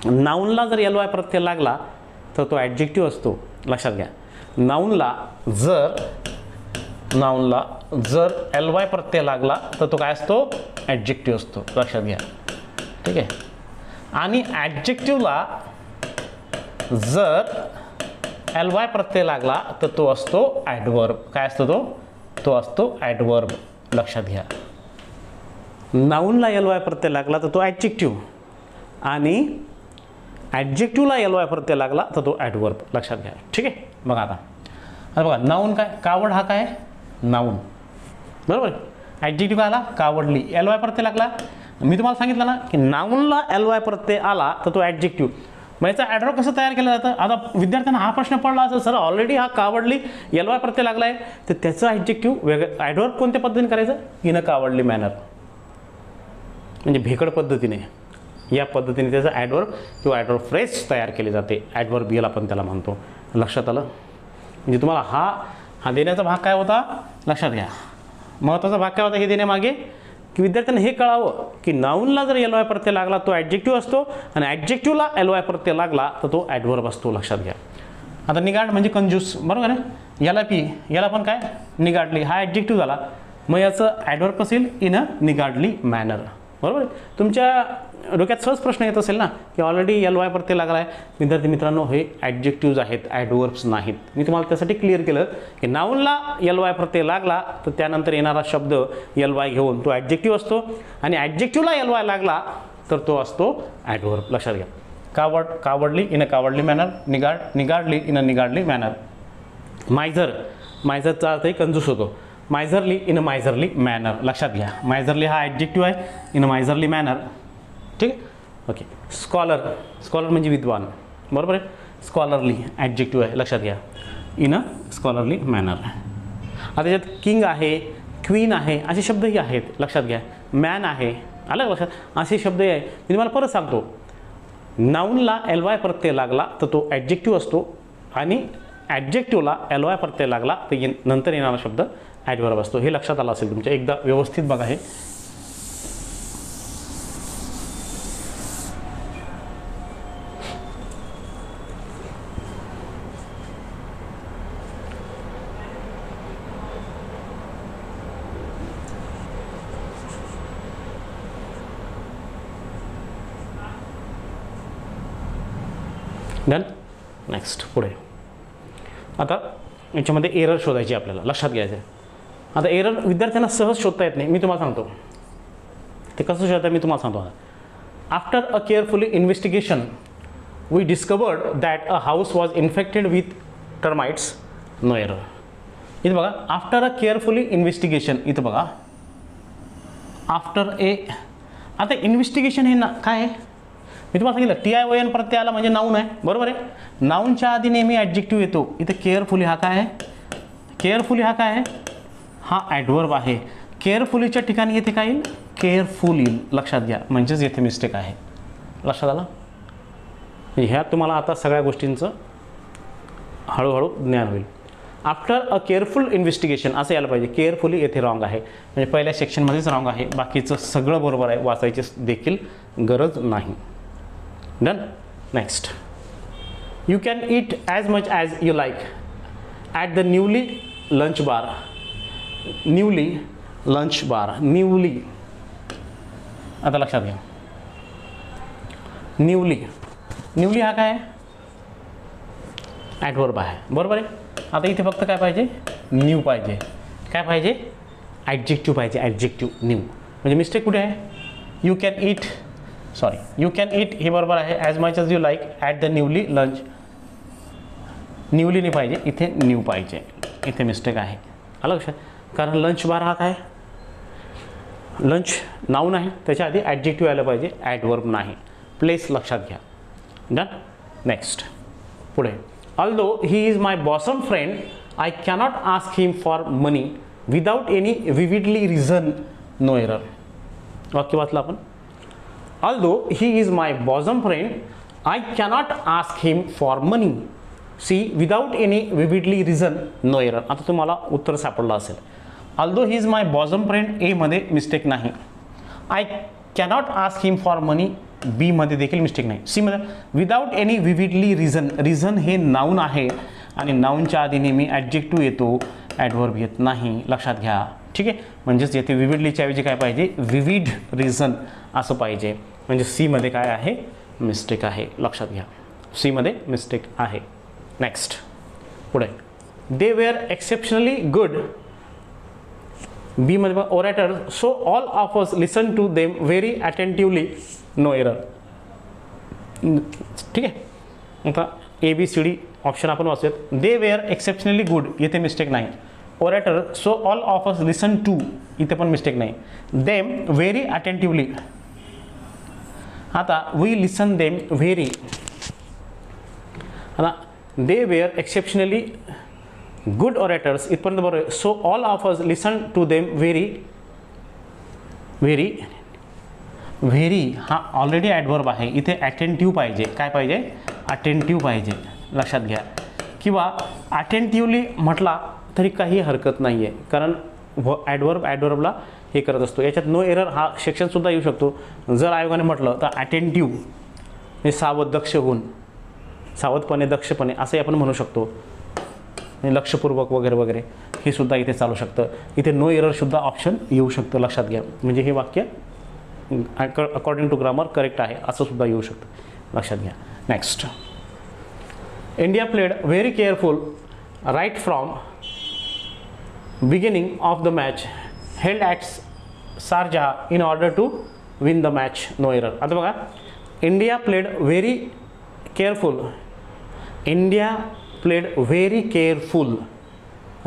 नाऊनला जर LY प्रत्यय लागला तर तो ॲडजेक्टिव्ह असतो, लक्षात घ्या. नाऊनला जर LY प्रत्यय लागला तर तो काय असतो, ॲडजेक्टिव्ह असतो, लक्षात घ्या. ठीक आहे. आणि ॲडजेक्टिव्हला जर LY प्रत्यय लागला तर तो असतो ॲडवर्ब. काय असतो तो असतो ॲडवर्ब, लक्षात घ्या. नाऊनला LY प्रत्यय लागला तर तो ॲडजेक्टिव्ह, आणि ॲडजेक्टिव्हला LY प्रत्यय लागला तर तो ॲडवर्ब, लक्षात घ्या. ठीक आहे. बघा आता बघा, नाऊन काय, कावड हा काय, नाऊन. बरोबर. ॲडजेक्टिव्ह आला, कावडली, LY प्रत्यय लागला. मी तुम्हाला सांगितलं ना की नाऊनला LY प्रत्यय आला तर तो ॲडजेक्टिव्ह. मग याचा ॲडवर्ब कसं तयार केलं जातं. आता विद्यार्थ्यांना हा प्रश्न पडला असेल, सर ऑलरेडी हा कावडली LY प्रत्यय लागला आहे, तर त्याचं ॲडजेक्टिव्ह वेगळं, ॲडवर्ब कोणत्या पद्धतीने करायचं, इन अ कावडली मॅनर, म्हणजे भेकड पद्धतीने. या पद्धतीने त्याचं ॲडवर्ब किंवा ॲडवर्ब फ्रेज तयार केले जाते. ॲडवर्बियल आपण त्याला म्हणतो, लक्षात आलं. म्हणजे तुम्हाला हा देण्याचा भाग काय होता, लक्षात घ्या. महत्त्वाचा भाग काय होता हे देण्यामागे, की विद्यार्थ्यांना हे कळावं की नाऊनला जर एल वाय प्रत्यय लागला तो ॲडजेक्टिव्ह असतो आणि ॲडजेक्टिव्हला एल वाय प्रत्यय लागला तर तो ॲडव्हर्ब असतो, लक्षात घ्या. आता निगाड म्हणजे कंजूस, बरोबर आहे. याला पी, याला पण काय निगाडली, हा ॲडजेक्टिव्ह झाला, मग याचं ॲडव्हर्ब असेल इन अ निगाडली मॅनर, बरोबर आहे. तुमच्या डोक्यात सहज प्रश्न येत असेल ना की ऑलरेडी एल वाय प्रत्यय लागला आहे. विद्यार्थी मित्रांनो, हे ॲडजेक्टिव्ज आहेत, ॲडवर्ब्स नाहीत. मी तुम्हाला त्यासाठी क्लिअर केलं की नाऊनला एल वाय प्रत्यय लागला तर त्यानंतर येणारा शब्द एल वाय घेऊन तो ॲडजेक्टिव्ह असतो आणि ॲडजेक्टिव्हला एल वाय लागला तर तो असतो ॲडवर्ब, लक्षात घ्या. Cowardly in a cowardly manner, niggardly in a niggardly manner. मायझरचा अर्थही कंजूस होतो. मायझरली इन अ मायझरली मॅनर, लक्षात घ्या. मायझरली हा ॲडजेक्टिव्ह आहे, इन अ मायझरली मॅनर, ठीक आहे. ओके. स्कॉलर म्हणजे विद्वान, बरोबर आहे. स्कॉलरली ॲडजेक्टिव्ह आहे, लक्षात घ्या, इन अ स्कॉलरली मॅनर. आता त्याच्यात किंग आहे, क्वीन आहे, असे शब्दही आहेत, लक्षात घ्या. मॅन आहे, आलं लक्षात, असे शब्दही आहे. मी तुम्हाला परत सांगतो, नाऊनला एल वाय प्रत्यय लागला तर तो ॲडजेक्टिव्ह असतो आणि ॲडजेक्टिव्हला एल वाय प्रत्यय लागला तर नंतर येणारा शब्द ॲडव्हर्ब असतो. हे लक्षात आलं असेल तुमच्या, एकदा व्यवस्थित बघा हे. डन. नेक्स्ट पुढे. आता याच्यामध्ये एरर शोधायची आपल्याला, लक्षात घ्यायचं आहे. आता एरर विद्यार्थ्यांना सहज शोधता येत नाही, मी तुम्हाला सांगतो ते कसं शोधता मी तुम्हाला सांगतो. After a carefully investigation we discovered that a house was infected with termites, no error. इथं बघा, आफ्टर अ केअरफुली इन्व्हेस्टिगेशन, इथं बघा आफ्टर ए. आता इन्व्हेस्टिगेशन हे ना काय आहे, मी तुम्हाला सांगितलं TION प्रत्यय आला म्हणजे नाऊन आहे, बरोबर आहे. नाऊनच्या आधी नेहमी ॲडजेक्टिव्ह येतो. इथे केअरफुली हा काय आहे, केअरफुली हा काय आहे, हा ॲडव्हर्ब आहे. केअरफुलीच्या ठिकाणी येथे काय येईल, केअरफुल येईल, लक्षात घ्या. म्हणजेच येथे मिस्टेक आहे, लक्षात आलं. ह्या तुम्हाला आता सगळ्या गोष्टींचं हळूहळू ज्ञान होईल. आफ्टर अ केअरफुल इन्व्हेस्टिगेशन असं यायला पाहिजे. केअरफुली येथे रॉंग आहे, म्हणजे पहिल्या सेक्शनमध्येच रॉंग आहे, बाकीचं सगळं बरोबर आहे, वाचायची देखील गरज नाही. Done. Next. You can eat as much as you like at the newly lunch bar. Newly lunch bar, newly, आता लक्षात घ्या. न्यूली हा काय आहे, ॲडव्हर्ब आहे, बरोबर आहे. आता इथे फक्त काय पाहिजे, न्यू पाहिजे. काय पाहिजे, ॲडजेक्टिव्ह पाहिजे, ॲडजेक्टिव्ह न्यू. म्हणजे मिस्टेक कुठे आहे, यू कॅन ईट हे बरोबर आहे, as much as you like at the newly lunch. Newly नाही पाहिजे, इथे न्यू पाहिजे, इथे मिस्टेक आहे, आलं लक्षात. कारण लंच बार हा काय, लंच नाऊन आहे, त्याच्या आधी ॲडजेक्टिव्ह आलं पाहिजे, ॲडव्हर्ब नाही. प्लेस लक्षात घ्या. डन. नेक्स्ट पुढे. Although he is my bosom friend I cannot ask him for money without any vividly reason, no error. वाक्य वाचलं आपण. Although he is my bosom friend I cannot ask him for money, C without any vividly reason, no error. आता तुम्हाला उत्तर सापडलं असेल. Although he is my bosom friend, A मध्ये mistake नाही. I cannot ask him for money, B मध्ये देखील mistake नाही. सी मध्ये without any vividly reason, reason हे नाऊन आहे आणि नाऊनच्या आधी नेहमी ॲडजेक्टिव्ह येतो, ॲडव्हर्ब येत नाही, लक्षात घ्या. ठीक आहे. म्हणजेच येथे विविडलीच्या ऐवजी काय पाहिजे, विविड रिझन असं पाहिजे. म्हणजे सी मध्ये काय आहे, मिस्टेक आहे, लक्षात घ्या. सी मध्ये मिस्टेक आहे. नेक्स्ट पुढे. They were exceptionally good, B मध्ये orator, so all of us listen to them very attentively, no error. ठीक आहे. आता ABCD ऑप्शन आपण वाचूयात. दे वेअर एक्सेप्शनली गुड, येथे मिस्टेक नाही. Orator, so all of us listen to, इथे पण मिस्टेक नाही. देम व्हेरी अटेंटिव्हली, आता वी लिसन देम व्हेरी. आता they were exceptionally good orators, इथपर्यंत बरोबर आहे. So all of us listen to them very, very हा ऑलरेडी ॲडव्हर्ब आहे, इथे अटेंटिव्ह पाहिजे. काय पाहिजे, अटेंटिव्ह पाहिजे, लक्षात घ्या. किंवा अटेंटिव्हली म्हटला तरी काही हरकत नाही आहे, कारण ॲडव्हर्बला हे करत असतो. याच्यात नो एरर हा सेक्शनसुद्धा येऊ शकतो. जर आयोगाने म्हटलं तर अटेंटिव्ह हे सावध, दक्ष होऊन, सावधपणे, दक्षपणे असंही आपण म्हणू शकतो. लक्षपूर्वक वगैरे वगैरे हे सुद्धा इथे चालू शकतं. इथे नो एररसुद्धा ऑप्शन येऊ शकतं, लक्षात घ्या. म्हणजे हे वाक्य अकॉर्डिंग टू ग्रामर करेक्ट आहे असं सुद्धा येऊ शकतं, लक्षात घ्या. Next, India played very careful right from beginning of the match held at Sharjah in order to win the match, no error. आता बघा, India played very careful, India played very careful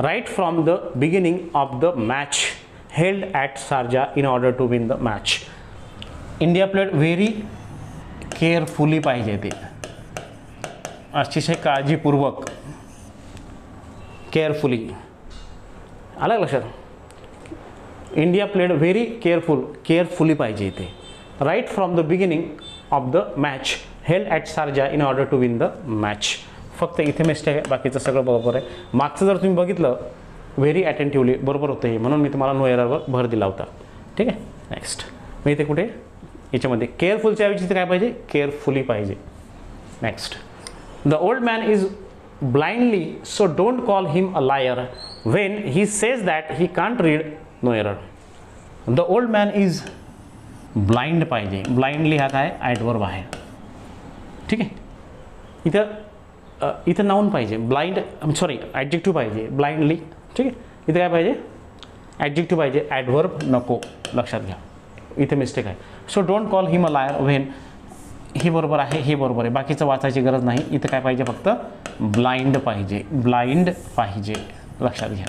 right from the beginning of the match held at Sharjah in order to win the match. India played very carefully पाहिजे ते, अतिशय काळजीपूर्वक, carefully. आलं लक्षात? India played very carefully पाहिजे इथे. Right from the beginning of the match held at Sharjah in order to win the match. फक्त इथे मिस्टेक आहे, बाकीचं सगळं बरोबर आहे. मागचं जर तुम्ही बघितलं व्हेरी अटेंटिव्हली बरोबर होतं हे, म्हणून मी तुम्हाला नो एररवर भर दिला होता. ठीक आहे. नेक्स्ट, मी इथे कुठे याच्यामध्ये केअरफुलच्या ऐवजी इथे काय पाहिजे, केअरफुली पाहिजे. Next, the old man is blindly so don't call him a liar when he says that he can't read, no error. The old man is blind पाहिजे. ब्लाइंडली हा काय ॲडवर्ब आहे. ठीक आहे. इथं नाऊन पाहिजे, ब्लाइंड सॉरी ॲडजेक्टिव्ह पाहिजे, blindly. ठीक आहे. इथे काय पाहिजे, ॲडजेक्टिव्ह पाहिजे, ॲडवर्ब नको, लक्षात घ्या. इथे मिस्टेक आहे. So don't call him a liar when, हे बरोबर आहे, हे बरोबर आहे, बाकीचं वाचायची गरज नाही. इथं काय पाहिजे, फक्त ब्लाइंड पाहिजे, ब्लाइंड पाहिजे, लक्षात घ्या.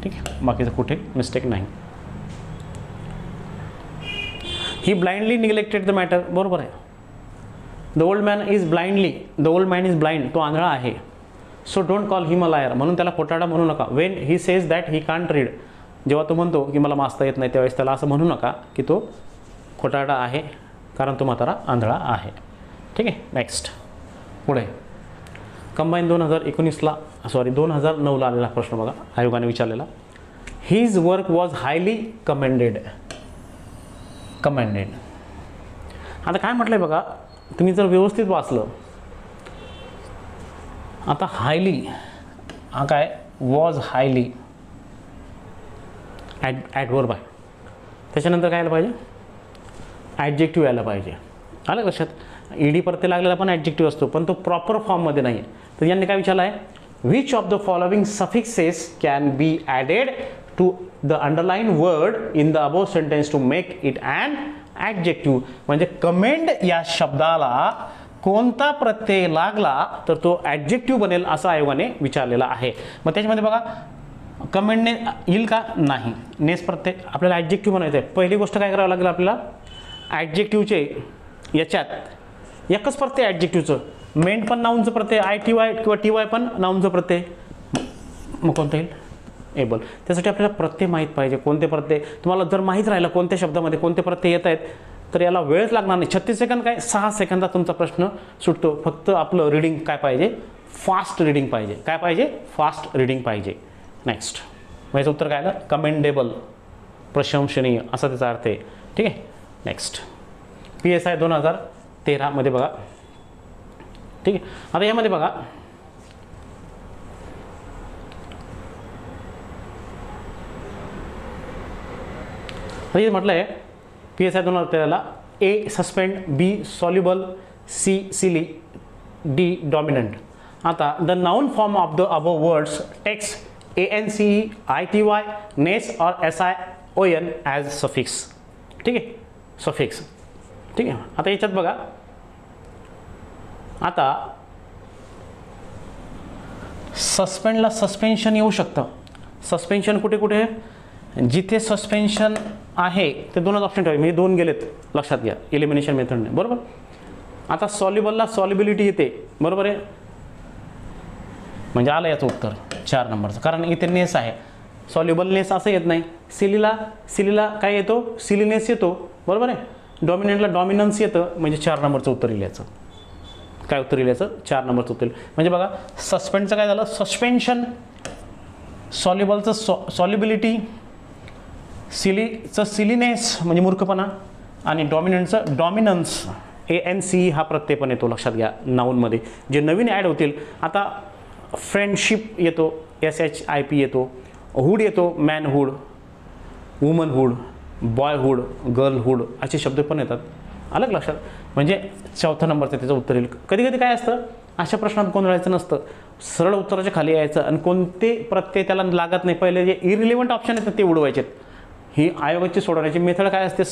ठीक आहे. बाकीचं कुठे मिस्टेक नाही. ही ब्लाइंडली निग्लेक्टेड द मॅटर, बरोबर आहे. The old man is blindly, the old man is blind, तो आंधळा आहे. So don't call him a लायर, म्हणून त्याला खोटारडा म्हणू नका. When he says that he can't read, जेव्हा तो म्हणतो की मला वाचता येत नाही, त्यावेळेस त्याला असं म्हणू नका की तो खोटारडा आहे, कारण तो म्हातारा आंधळा आहे. ठीक आहे. नेक्स्ट, पुढे कंबाईन 2019ला आलेला प्रश्न बघा, आयोगाने विचारलेला. His work was highly commended. आता काय म्हटलंय बघा, तुम्ही जर व्यवस्थित वाचलं, आता हायली हा काय, वॉज हायली ॲडवर्ब आहे. त्याच्यानंतर काय यायला पाहिजे, ॲडजेक्टिव्ह यायला पाहिजे. आलं लक्षात? ईडी प्रत्यय लागलेला पण ॲडजेक्टिव्ह असतो, पण तो प्रॉपर फॉर्ममध्ये नाही आहे. तर यांनी काय विचारलं आहे, which of the following suffixes can be added to the underline word in the above sentence to make it an adjective. म्हणजे कमेंड या शब्दाला कोणता प्रत्यय लागला तर तो ॲडजेक्टिव्ह बनेल, असं आयोगाने विचारलेला आहे. मग त्याच्यामध्ये बघा, कमेंडने येईल का, नाही. नेस प्रत्यय आपल्याला ॲडजेक्टिव्ह बनायचं आहे. पहिली गोष्ट काय करावं लागेल आपल्याला, ॲडजेक्टिव्हचे याच्यात एकच प्रत्यय ॲडजेक्टिव्हचं, मेंट पण नाऊनचं प्रत्यय, ITY किंवा TY पण नाऊनचं प्रत्यय, मग कोणतं येईल, एबल. त्यासाठी आपल्याला प्रत्यय माहीत पाहिजे, कोणते प्रत्यय. तुम्हाला जर माहीत राहिलं कोणत्या शब्दामध्ये कोणते प्रत्यय येत आहेत, तर याला वेळच लागणार नाही. 36 सेकंद काय, 6 सेकंदात तुमचा प्रश्न सुटतो. फक्त आपलं रीडिंग काय पाहिजे, फास्ट रीडिंग पाहिजे. काय पाहिजे, फास्ट रीडिंग पाहिजे. नेक्स्ट, याचं उत्तर काय आलं, कमेंडेबल, प्रशंसनीय असा त्याचा अर्थ आहे. ठीक आहे. नेक्स्ट, PSI 2013 मध्ये बघा. ठीक आहे. आता यामध्ये बघा, म्हटलं आहे PSI 2013ला, A suspend, B soluble, C silly, D dominant. आता the noun form of the above words takes ANCE, ITY, ness or SION as suffix. ठीक आहे, सफिक्स. ठीक आहे. आता याच्यात बघा, आता सस्पेंडला सस्पेन्शन येऊ शकतं. सस्पेन्शन कुठे कुठे आहे, जिथे सस्पेन्शन आहे ते दोनच ऑप्शन ठेवा, म्हणजे 2 गेलेत, लक्षात घ्या, एलिमिनेशन मेथडने, बरोबर. आता सॉल्युबलला सॉल्युबिलिटी येते, बरोबर आहे, म्हणजे आलं याचं उत्तर 4 नंबरचं, कारण इथे नेस आहे. सॉल्युबलनेस असं येत नाही. सिलीला काय येतो, सिलीनेस येतो, बरोबर आहे. डॉमिनंटला डॉमिनन्स येतं, म्हणजे 4 नंबरचं उत्तर येईल याचं. काय उत्तर येईल याचं, 4 नंबरचं उत्तर येईल. म्हणजे बघा, सस्पेंडचं काय झालं, सस्पेन्शन, सॉल्युबलचं सॉल्युबिलिटी, सिलीचं सिलीनेस म्हणजे मूर्खपणा आणि डॉमिनंटचं डॉमिनन्स ANC हा प्रत्यय पण येतो, लक्षात घ्या नाऊनमध्ये जे नवीन ॲड होतील. आता फ्रेंडशिप येतो, SHIP येतो, हुड येतो, मॅनहूड, वुमनहूड, बॉयहूड, गर्लहूड असे शब्द पण येतात. अलग लक्षात. म्हणजे चौथा नंबरचं त्याचं उत्तर येईल. कधी कधी काय असतं, अशा प्रश्नात गोंधळायचं नसतं, सरळ उत्तराच्या खाली यायचं आणि कोणते प्रत्यय त्याला लागत नाही पहिले जे इरिलेव्हंट ऑप्शन येतात ते उडवायचे. ही आयोगाची सोडवण्याची मेथड काय असते,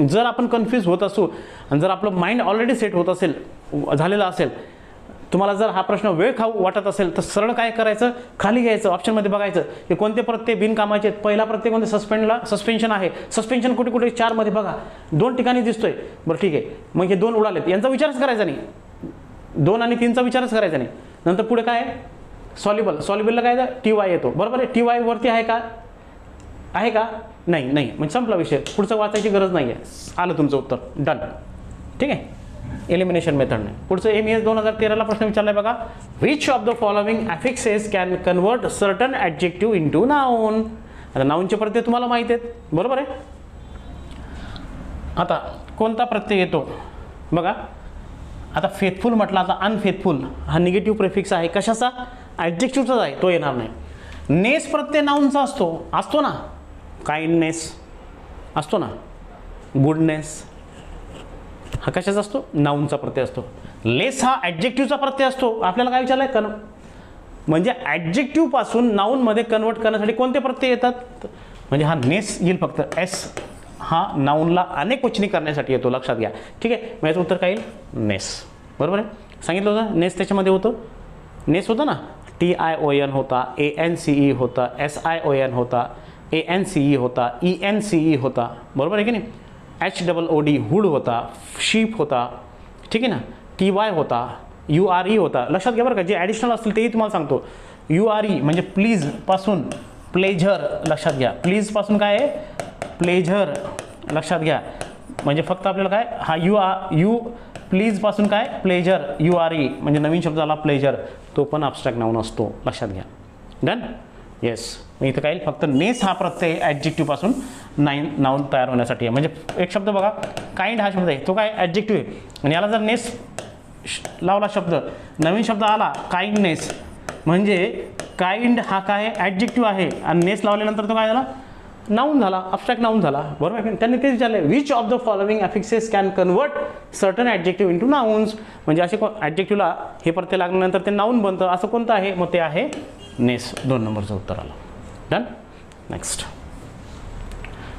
जर आपण कन्फ्यूज होत असू आणि जर आपलं माइंड ऑलरेडी सेट होत असेल, झालेलं असेल, तुम्हाला जर हा प्रश्न वेळ खाऊ वाटत असेल तर सरळ काय करायचं, खाली घ्यायचं, ऑप्शनमध्ये बघायचं की कोणते प्रत्यय बिनकामाचे आहेत. पहिला प्रत्यय कोणते, सस्पेन्शन आहे. सस्पेन्शन कुठे कुठे 4 मध्ये बघा, 2 ठिकाणी दिसतोय. बरं ठीक आहे, मग हे 2 उडालेत, यांचा विचारच करायचा नाही. 2 आणि 3चा विचारच करायचा नाही. नंतर पुढे काय आहे, सॉल्युबल. सॉल्युबलला काय TY येतो, बरोबर आहे. TY वरती आहे का, आहे का, नाही नाही, म्हणजे संपला विषय, पुढचं वाचायची गरज नाही आहे. आलं तुमचं उत्तर, डन. ठीक आहे, एलिमिनेशन मेथडने. पुढचं MES 2013ला प्रश्न विचारलाय बघा, which of the following affixes can convert certain adjective into noun. आता नाउनचे प्रत्यय तुम्हाला माहिती आहेत, बरोबर आहे. आता कोणता प्रत्यय येतो बघा, आता फेथफुल म्हटलं, आता अनफेथफुल हा निगेटिव्ह प्रेफिक्स आहे, कशाचा, ॲडजेक्टिव्हचाच आहे, तो येणार नाही. नेस प्रत्यय नाउनचा असतो ना, काइंडनेस असतो ना, गुडनेस हा कशाचा असतो, नाउनचा प्रत्यय असतो. लेस हा ॲडजेक्टिव्हचा प्रत्यय असतो. आपल्याला काय विचारलंय, म्हणजे ॲडजेक्टिव्ह पासून नाउनमध्ये कन्वर्ट करण्यासाठी कोणते प्रत्यय येतात, म्हणजे हा नेस येईल फक्त. S हा नाउनला अनेक वचनी करण्यासाठी येतो, लक्षात घ्या. ठीक आहे, मग याचं उत्तर काय येईल, नेस. बरोबर आहे, सांगितलं होतं नेस त्याच्यामध्ये होतं, नेस होतं ना, TION होता, ANCE होता, SION होता, ANCE होता, ENCE होता, बरोबर आहे की नाही. HOOD हुड होता, शीप होता, ठीक आहे ना, TY होता, URE होता. लक्षात घ्या बरं का, जे ॲडिशनल असतील तेही तुम्हाला सांगतो. URE म्हणजे प्लीज पासून प्लेझर, लक्षात घ्या. प्लीज पासून काय आहे, प्लेझर, लक्षात घ्या. म्हणजे फक्त आपल्याला काय, हा यू प्लीज पासून काय, प्लेझर, URE म्हणजे नवीन शब्द आला प्लेझर, तो पण ॲब्स्ट्रॅक्ट नाउन असतो, लक्षात घ्या. Done, yes. मग इथं काय, फक्त नेस हा प्रत्यय ॲडजेक्टिव्ह पासून नाउन तयार होण्यासाठी आहे. म्हणजे एक शब्द बघा, काइंड हा शब्द आहे, तो काय ॲडजेक्टिव्ह आहे, आणि याला जर नेस लावला शब्द, नवीन शब्द आला काइंडनेस, म्हणजे काइंड हा काय ॲडजेक्टिव्ह आहे आणि नेस लावल्यानंतर तो काय झाला, नाउन झाला, ॲब्स्ट्रॅक्ट नाउन झाला, बरोबर आहे. त्यांनी तेच विचारले, which of the following affixes can convert certain adjective into nouns. म्हणजे असे ॲडजेक्टिव्हला हे प्रत्यय लागल्यानंतर ते नाउन बनतं, असं कोणतं आहे, मग ते आहे नेस. 2 नंबरचं उत्तर आलं. Done, next.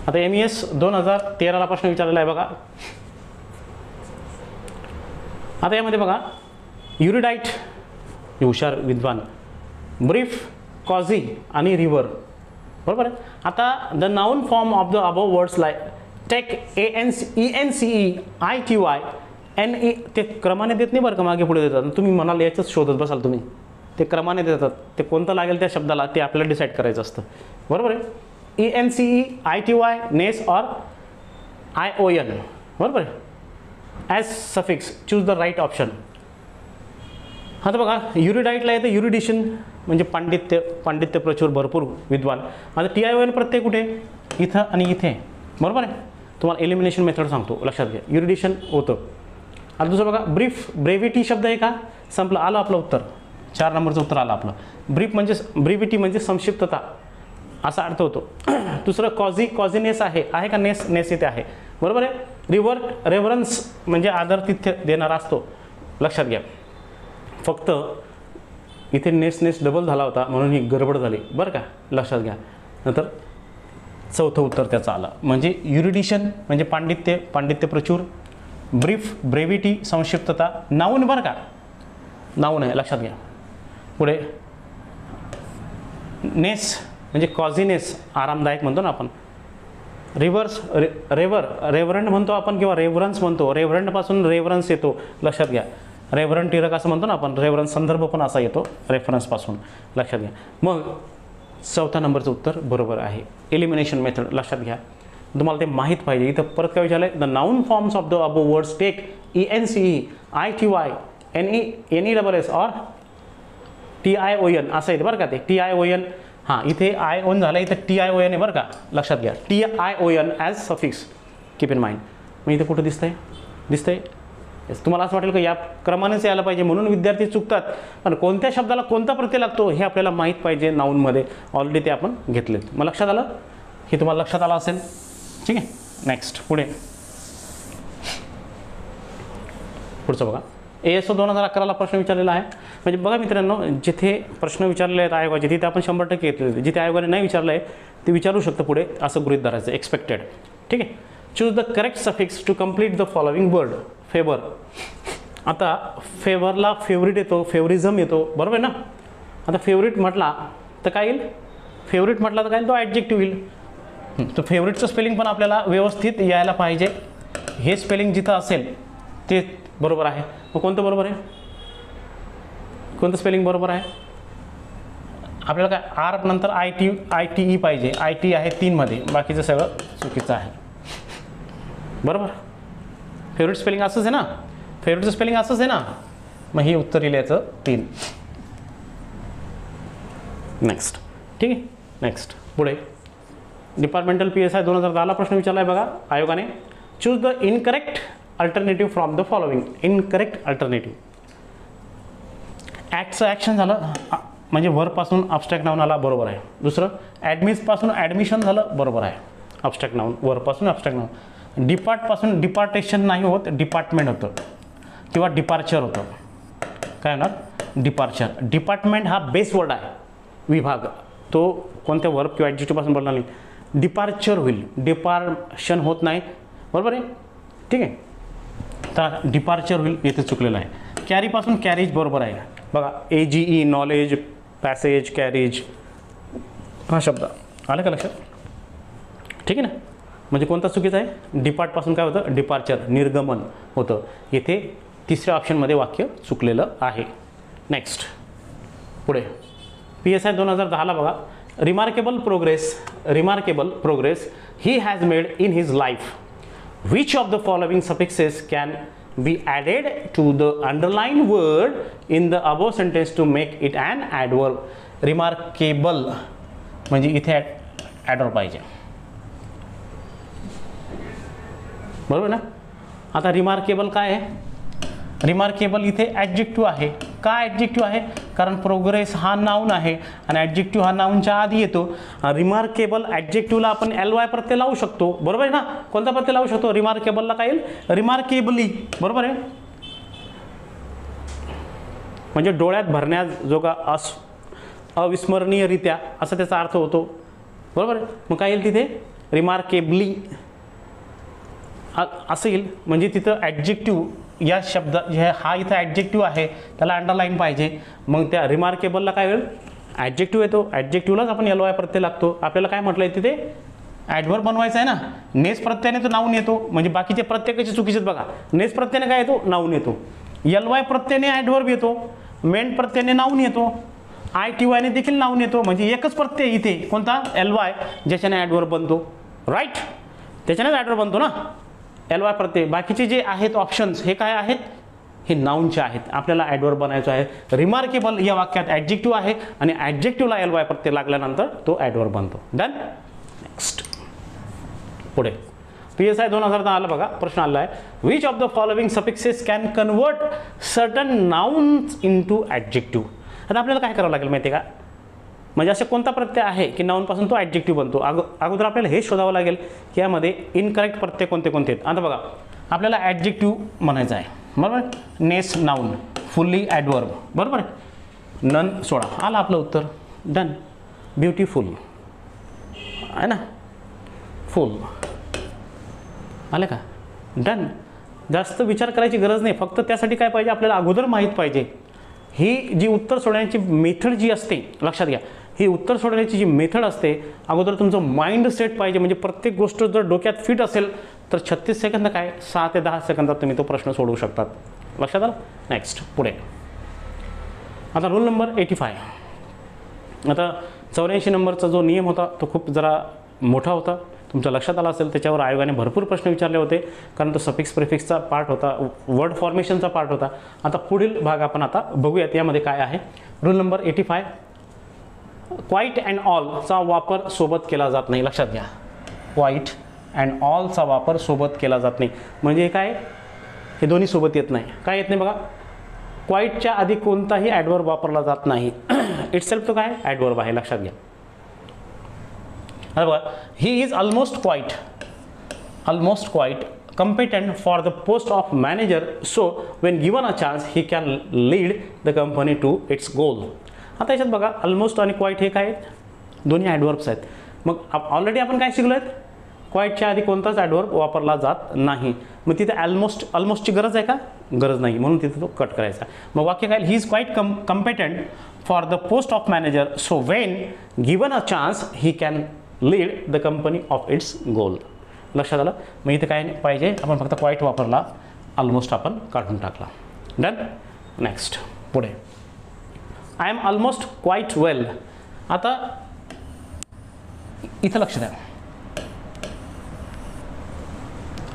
आता MES 2013ला प्रश्न विचारलेला आहे बघा. आता यामध्ये बघा, युरिडाईट हुशार विद्वान, ब्रीफ, कॉझी आणि रिव्हर, बरोबर आहे. आता the noun form of the above words like take, ENCE, ITY, NE, ते क्रमाने देत नाही बरं का, मागे पुढे देतात. तुम्ही म्हणाल याचंच शोधत बसाल तुम्ही, ते क्रमाने देतात, ते कोणतं लागेल त्या शब्दाला ते आपल्याला डिसाईड करायचं असतं, बरोबर आहे. ENCE, ITY, नेस और ION, बरोबर आहे. As suffix, choose the right option. आता बघा, युरिडाईटला येतं युरिडिशन म्हणजे पांडित्य प्रचूर, भरपूर विद्वान. आता TION प्रत्यय कुठे, इथं आणि इथे, बरोबर आहे. तुम्हाला एलिमिनेशन मेथड सांगतो, लक्षात घ्या. युरिडिशन होतं. आता दुसरं बघा, ब्रीफ, ब्रेव्हिटी शब्द आहे का, संपलं, आलं आपलं उत्तर. 4 नंबरचं उत्तर आलं आपलं. ब्रीफ म्हणजे ब्रीव्हिटी म्हणजे संक्षिप्तता असा अर्थ होतो. दुसरं कॉझिनेस आहे का, नेस इथे आहे, बरोबर आहे. रेव्हरन्स म्हणजे आदरातिथ्य देणारा असतो, लक्षात घ्या. फक्त इथे नेस डबल झाला होता म्हणून ही गडबड झाली, बरं का, लक्षात घ्या. नंतर चौथं उत्तर त्याचं आलं, म्हणजे युरिडिशन म्हणजे पांडित्य प्रचूर, ब्रीफ ब्रेव्हिटी संक्षिप्तता, नाऊन बरं का, नाऊन आहे, लक्षात घ्या. पुढे नेस म्हणजे कॉझिनेस, आरामदायक म्हणतो ना आपण. रेव्हरंट म्हणतो आपण किंवा रेव्हरन्स म्हणतो, रेव्हरंटपासून रेव्हरन्स येतो, लक्षात घ्या. रेव्हरंट टिरक असं म्हणतो ना आपण, रेव्हरन्स संदर्भ पण असा येतो रेफरन्सपासून, लक्षात घ्या. मग 4था नंबरचं उत्तर बरोबर आहे. एलिमिनेशन मेथड लक्षात घ्या, तुम्हाला ते माहीत पाहिजे. इथं परत काय विचारलं आहे, the noun forms of the above words take ENCE, ITY, NESS और TION असं येते बरं का. ते TION हां, इथे ION झालं, इथे TION आहे बरं का, लक्षात घ्या. TION as suffix, keep in mind. मग इथे कुठं दिसतंय? तुम्हाला असं वाटेल का या क्रमानेच यायला पाहिजे म्हणून विद्यार्थी चुकतात. पण कोणत्या शब्दाला कोणता प्रत्यय लागतो हे आपल्याला माहीत पाहिजे. नाऊनमध्ये ऑलरेडी ते आपण घेतलेत. मग लक्षात आलं? हे तुम्हाला लक्षात आलं असेल. ठीक आहे, नेक्स्ट पुढचं बघा. ASO 2011ला प्रश्न विचारलेला आहे. म्हणजे बघा मित्रांनो, जिथे प्रश्न विचारले आहेत आयोगाचे तिथे आपण 100% घेतले. जिथे आयोगाने नाही विचारलं आहे ते विचारू शकतं पुढे, असं गृहीत धरायचं, एक्सपेक्टेड. ठीक आहे. Choose the correct suffix to complete the following word. Favour. आता फेवरला फेवरिट येतो, फेवरिझम येतो, बरोबर आहे ना. आता फेवरिट म्हटला तर काय येईल? फेवरिट म्हटला तर काय येईल? तो ॲडजेक्टिव्ह येईल. तर फेवरिटचं स्पेलिंग पण आपल्याला व्यवस्थित यायला पाहिजे. हे स्पेलिंग जिथं असेल ते बरोबर आहे. मग कोणतं बरोबर आहे? कोणतं स्पेलिंग बरोबर आहे? आपल्याला काय आर नंतर ITE पाहिजे. IT आहे 3मध्ये, बाकीचं सगळं चुकीचं आहे. बरोबर. फेवरेट स्पेलिंग असंच आहे ना, फेवरेटचं स्पेलिंग असंच आहे ना. मग हे उत्तर येईल याचं 3. नेक्स्ट. ठीक आहे, नेक्स्ट पुढे. डिपार्टमेंटल PSI 2010ला प्रश्न विचारला आहे बघा आयोगाने. Choose the incorrect alternative from the following. Incorrect alternative. ॲक्टचं ॲक्शन झालं, म्हणजे वरपासून अब्स्ट्रॅक्ट नाऊन आला, बरोबर आहे. दुसरं ॲडमिसपासून ॲडमिशन झालं, बरोबर आहे. अब्स्ट्रॅक्ट नाऊन वरपासून अब्स्ट्रॅक्ट नाऊन. डिपार्टपासून डिपार्टेशन नाही होत, डिपार्टमेंट होतं किंवा डिपार्चर होतं. काय होणार? डिपार्चर. डिपार्टमेंट हा बेस वर्ड आहे, विभाग. तो कोणत्या वर्ब किंवा ॲडजेक्टिव्हपासून बनला नाही. डिपार्चर होईल, डिपार्शन होत नाही, बरोबर आहे. ठीक आहे. तर डिपार्चर होईल, येथे चुकलेलं आहे. कॅरीपासून कॅरेज, बरोबर आहे. बघा AGE, नॉलेज, पॅसेज, कॅरेज हा शब्द आलं का लक्षात? ठीक आहे ना. म्हणजे कोणता चुकीचा आहे? डिपार्टपासून काय होतं? डिपार्चर, निर्गमन होतं. येथे तिसऱ्या ऑप्शनमध्ये वाक्य चुकलेलं आहे. नेक्स्ट पुढे. PSI 2010ला बघा. Remarkable progress he has made in his life. Which of the following suffixes can be added to the underlined word in the above sentence to make it an adverb? Remarkable म्हणजे इथे adverb पाहिजे, बरोबर ना. आता remarkable काय आहे? Remarkable इथे adjective आहे. का ॲडजेक्टिव्ह आहे? कारण प्रोग्रेस हा नाऊन आहे आणि ॲडजेक्टिव्ह हा नाऊनच्या आधी येतो. रिमार्केबल ॲडजेक्टिव्हला आपण LY प्रत्यय लावू शकतो, बरोबर आहे ना. कोणता प्रत्यय लावू शकतो? रिमार्केबलला काय येईल? रिमार्केबली, बरोबर आहे. म्हणजे डोळ्यात भरण्याजोगा, अविस्मरणीयरित्या असा त्याचा अर्थ होतो, बरोबर आहे. मग काय येईल तिथे? रिमार्केबली असं येईल. म्हणजे तिथं ॲडजेक्टिव्ह या शब्द हा इथं ॲडजेक्टिव्ह आहे, त्याला अंडरलाईन पाहिजे. मग त्या रिमार्केबलला काय होईल? ॲडजेक्टिव्ह येतो, ॲडजेक्टिव्हलाच आपण LY प्रत्यय लागतो. आपल्याला काय म्हटलं आहे तिथे? ॲडवर्ब बनवायचं आहे ना. नेस प्रत्ययाने तो नाऊन येतो, म्हणजे बाकीचे प्रत्येकाचे चुकीचे बघा. नेस प्रत्ययाने काय येतो? नाऊन येतो. LY प्रत्ययाने ॲडवर्ब येतो, मेन प्रत्ययाने नाऊन येतो, ITYने देखील नाऊन येतो. म्हणजे एकच प्रत्यय इथे कोणता? LY, ज्याच्याने ॲडवर्ब बनतो, राईट. त्याच्यानेच ॲडवर्ब बनतो ना, LY प्रत्यय. बाकीचे जे आहेत ऑप्शन्स हे काय आहेत? हे नाऊनचे आहेत. आपल्याला ॲडवर्ब बनायचं आहे. रिमार्केबल या वाक्यात ॲडजेक्टिव्ह आहे आणि ॲडजेक्टिव्हला LY प्रत्यय लागल्यानंतर तो ॲडवर्ब बनतो. डन. नेक्स्ट पुढे. PSI 2010ला बघा प्रश्न आला आहे. Which of the following suffixes can convert certain nouns into adjective. आता आपल्याला काय करावं लागेल माहिती आहे का? म्हणजे असे कोणता प्रत्यय आहे की नाऊनपासून तो ॲडजेक्टिव्ह बनतो. अगोदर आपल्याला हे शोधावं लागेल की यामध्ये इनकरेक्ट प्रत्यय कोणते कोणते आहेत. आता बघा आपल्याला ॲडजेक्टिव्ह म्हणायचं आहे, बरोबर. नेस नाऊन, फुल्ली ॲडवर्ब, बरोबर आहे. नन सोडा, आलं आपलं उत्तर. डन. ब्युटिफुल आहे ना, फुल आलं का? डन. जास्त विचार करायची गरज नाही. फक्त त्यासाठी काय पाहिजे? आपल्याला अगोदर माहीत पाहिजे ही जी उत्तर सोडण्याची मेथड जी असते, लक्षात घ्या. ही उत्तर सोडण्याची जी मेथड असते, अगोदर तुमचं माइंड सेट पाहिजे. म्हणजे प्रत्येक गोष्ट जर डोक्यात फिट असेल तर 36 सेकंद काय 6 ते 10 सेकंदात तुम्ही तो प्रश्न सोडवू शकतात. लक्षात आलं. नेक्स्ट पुढे. आता रूल नंबर 85. आता 84 नंबरचा जो नियम होता तो खूप जरा मोठा होता, तुमच्या लक्षात आला असेल. त्याच्यावर आयोगाने भरपूर प्रश्न विचारले होते कारण तो सफिक्स प्रिफिक्सचा पार्ट होता, वर्ड फॉर्मेशनचा पार्ट होता. आता पुढील भाग आपण आता बघूयात यामध्ये काय आहे. Rule number 85. क्वाईट अँड ऑलचा वापर सोबत केला जात नाही, लक्षात घ्या. क्वाईट अँड ऑलचा वापर सोबत केला जात नाही म्हणजे काय, हे दोन्ही सोबत येत नाही. काय येत नाही बघा, क्वाईटच्या आधी कोणताही ॲडवर्ब वापरला जात नाही. इटसेल्फ तो काय ॲडवर्ब आहे, लक्षात घ्या. आता बघा, he is almost quite competent for the post of manager, so when given a chance he can lead the company to its goal. आता याच्यात बघा, ऑलमोस्ट आणि क्वाईट हे काय आहेत, दोन्ही ॲडवर्ब्स आहेत. मग ऑलरेडी आपण काय शिकलो आहेत, क्वाईटच्या आधी कोणताच ॲडवर्ब वापरला जात नाही. मग तिथे ऑलमोस्टची गरज आहे का, गरज नाही, म्हणून तिथे तो कट करायचा. मग वाक्य काय, he is quite competent for the post of manager, so when given a chance he can lead the company of its goal. लक्षात आलं. मग इथे काय पाहिजे, आपण फक्त क्वाईट वापरला, ऑलमोस्ट आपण काढून टाकला. डन. नेक्स्ट पुढे, आय एम ऑलमोस्ट क्वाईट वेल. आता इथं लक्ष द्या,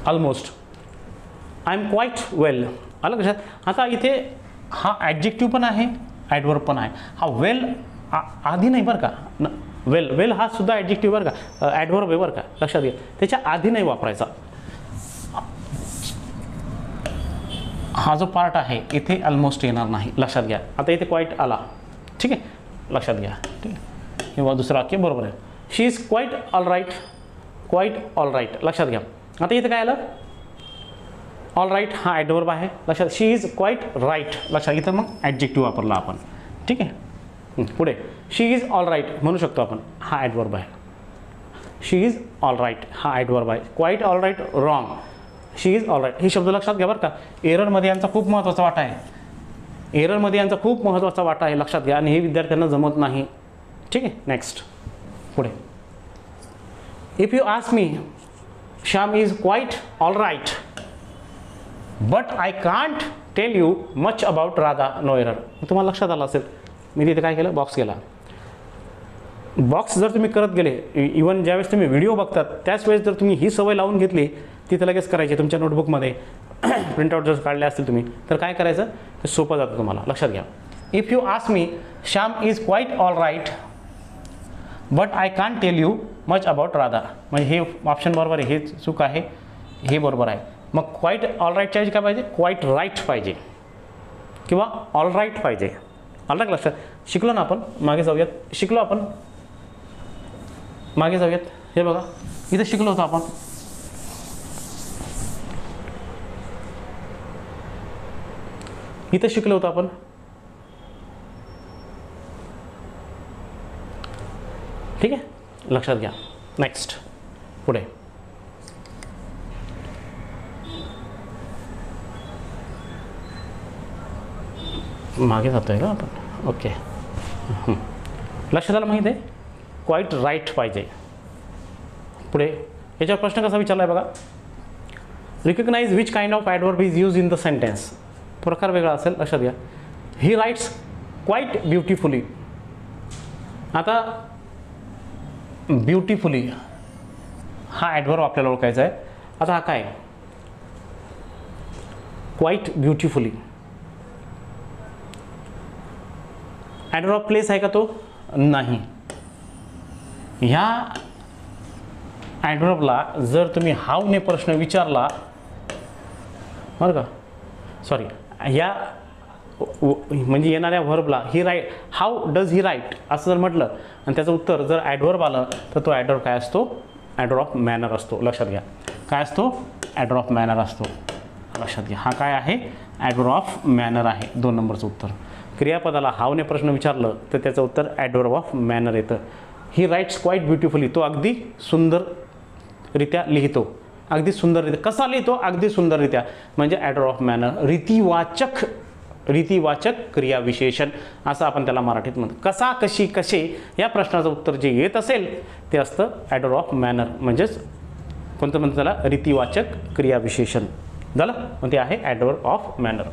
ऑलमोस्ट, आय एम क्वाईट वेल, आलं लक्षात. आता इथे हा ॲडजेक्टिव्ह पण आहे, ॲडवर्ब पण आहे. हा वेल आधी नाही बरं का, वेल हा सुद्धा ॲडजेक्टिव्ह बरं का, ॲडवर्ब आहे बरं का, लक्षात घ्या. त्याच्या आधी नाही वापरायचा. हा जो पार्ट आहे इथे ऑलमोस्ट येणार नाही, लक्षात घ्या. आता इथे क्वाईट आला, ठीक आहे, लक्षात घ्या. ठीक आहे, किंवा दुसरं वाक्य बरोबर आहे, she is quite all right, quite all right, लक्षात घ्या. आता इथे काय आलं, ऑल राईट हा ॲडवर्ब आहे, लक्षात. शी इज क्वाईट राईट, लक्षात. इथं मग ॲडजेक्टिव्ह वापरला आपण, ठीक आहे. पुढे, शी इज ऑल राईट म्हणू शकतो आपण, हा ॲडवर्ब आहे. शी इज ऑल राईट हा ॲडवर्ब आहे. Quite all right wrong, she is all right. हे शब्द लक्षात घ्या बरं का, एररमध्ये यांचा खूप महत्त्वाचा वाटा आहे, एररमध्ये यांचा खूप महत्त्वाचा वाटा आहे, लक्षात घ्या. आणि हे विद्यार्थ्यांना जमत नाही, ठीक आहे. नेक्स्ट पुढे, if you ask me, Shyam is quite all right but I can't tell you much about Radha, no error. तुम्हाला लक्षात आलं असेल, मी तिथे काय केलं, बॉक्स केला. बॉक्स जर तुम्ही करत गेले, इवन ज्यावेळेस तुम्ही व्हिडिओ बघतात त्याच वेळेस जर तुम्ही ही सवय लावून घेतली, तिथे लगेच करायची तुमच्या नोटबुकमध्ये प्रिंटआउट जर काढले असतील तुम्ही, तर काय करायचं, ते सोपं जातं तुम्हाला, लक्षात घ्या. If you ask me, Shyam is quite all right but I can't tell you much about Radha, म्हणजे हे ऑप्शन बरोबर आहे, हे चूक आहे, हे बरोबर आहे. मग क्वाईट ऑल राईटच्या ऐवजी काय पाहिजे, क्वाईट राईट पाहिजे किंवा ऑल राईट पाहिजे. आलं का लक्षात. शिकलो ना आपण, मागे जाऊयात, शिकलो आपण, मागे जाऊयात. हे बघा, इथं शिकलो होतो आपण, इथं शिकलो होतो आपण, ठीक आहे, लक्षात घ्या. नेक्स्ट पुढे, मागे जातोय का आपण, ओके. लक्षात आलं, माहिती आहे, क्वाईट राईट पाहिजे. पुढे याच्यावर प्रश्न कसा विचारला आहे बघा, recognise which kind of adverb is use in the sentence. प्रकार वेगळा असेल, लक्षात घ्या. He writes quite beautifully. आता ब्युटिफुली हा ॲडवर्ब आपल्याला ओळखायचा आहे. आता हा काय, क्वाईट ब्युटिफुली, ॲडवर्ब प्लेस आहे का तो, नाही. ह्या ॲडवर्बला जर तुम्ही हावने प्रश्न विचारला बरं का, सॉरी, ह्या म्हणजे येणाऱ्या व्हर्बला he write, how does he write असं जर म्हटलं आणि त्याचं उत्तर जर ॲडवर्ब आलं, तर तो ॲडवर्ब काय असतो, ॲडवर्ब ऑफ मॅनर असतो. लक्षात घ्या, काय असतो, ॲडवर्ब ऑफ मॅनर असतो. लक्षात घ्या, हा काय आहे, ॲडवर्ब ऑफ मॅनर आहे. 2 नंबरचं उत्तर. क्रियापदाला हावने प्रश्न विचारलं तर त्याचं उत्तर ॲडवर्ब ऑफ मॅनर येतं. ही राईट्स क्वाईट ब्युटिफुली, तो अगदी सुंदररित्या लिहितो, अगदी सुंदररित्या. कसा लिहितो, अगदी सुंदररित्या, म्हणजे ॲडवर्ब ऑफ मॅनर, रीतिवाचक क्रियाविशेषण असं आपण त्याला मराठीत म्हणतो. कसा, कशी, कसे या प्रश्नाचं उत्तर जे येत असेल ते असतं ॲडवर्ब ऑफ मॅनर, म्हणजेच कोणतं म्हणतं त्याला, रीतिवाचक क्रियाविशेषण झालं, मग ते आहे ॲडवर्ब ऑफ मॅनर.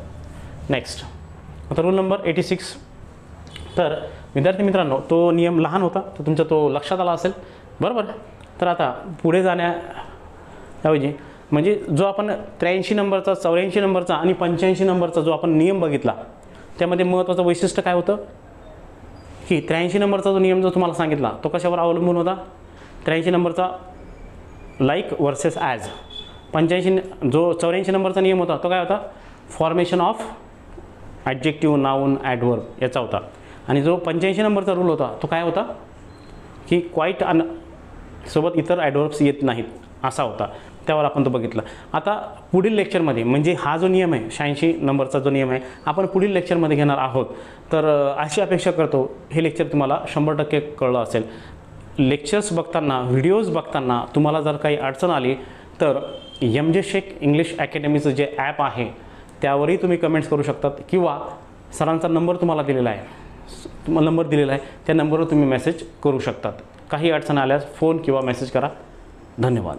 नेक्स्ट, आता रूल नंबर 86. तर विद्यार्थी मित्रांनो, तो नियम लहान होता तर तुमचा तो लक्षात आला असेल, बरोबर. तर आता पुढे जाण्याऐवजी म्हणजे जो आपण 83 नंबरचा, 84 नंबरचा आणि 85 नंबरचा जो आपण नियम बघितला, त्यामध्ये महत्त्वाचं वैशिष्ट्य काय होतं, की 83 नंबरचा जो नियम जो तुम्हाला सांगितला तो कशावर अवलंबून होता? 83 नंबरचा लाईक वर्सेस ॲज. 84 नंबरचा नियम होता तो काय होता? Formation of adjective, noun, adverb याचा होता. आणि जो 85 नंबरचा रूल होता तो काय होता? की क्वाईट सोबत इतर ॲडवर्ब्स येत नाहीत असा होता. त्यावर आपण तो बघितला. आता पुढील लेक्चरमध्ये म्हणजे हा जो नियम आहे 86 नंबरचा जो नियम आहे आपण पुढील लेक्चरमध्ये घेणार आहोत. तर अशी अपेक्षा करतो हे लेक्चर तुम्हाला 100% कळलं असेल. लेक्चर्स बघताना, व्हिडिओज बघताना तुम्हाला जर काही अडचण आली तर MJ शेख इंग्लिश अकॅडमीचं जे ॲप आहे त्यावरही तुम्ही कमेंट्स करू शकतात किंवा सरांचा नंबर तुम्हाला दिलेला आहे त्या नंबरवर तुम्ही मेसेज करू शकतात. काही अडचण आल्यास फोन किंवा मेसेज करा. धन्यवाद.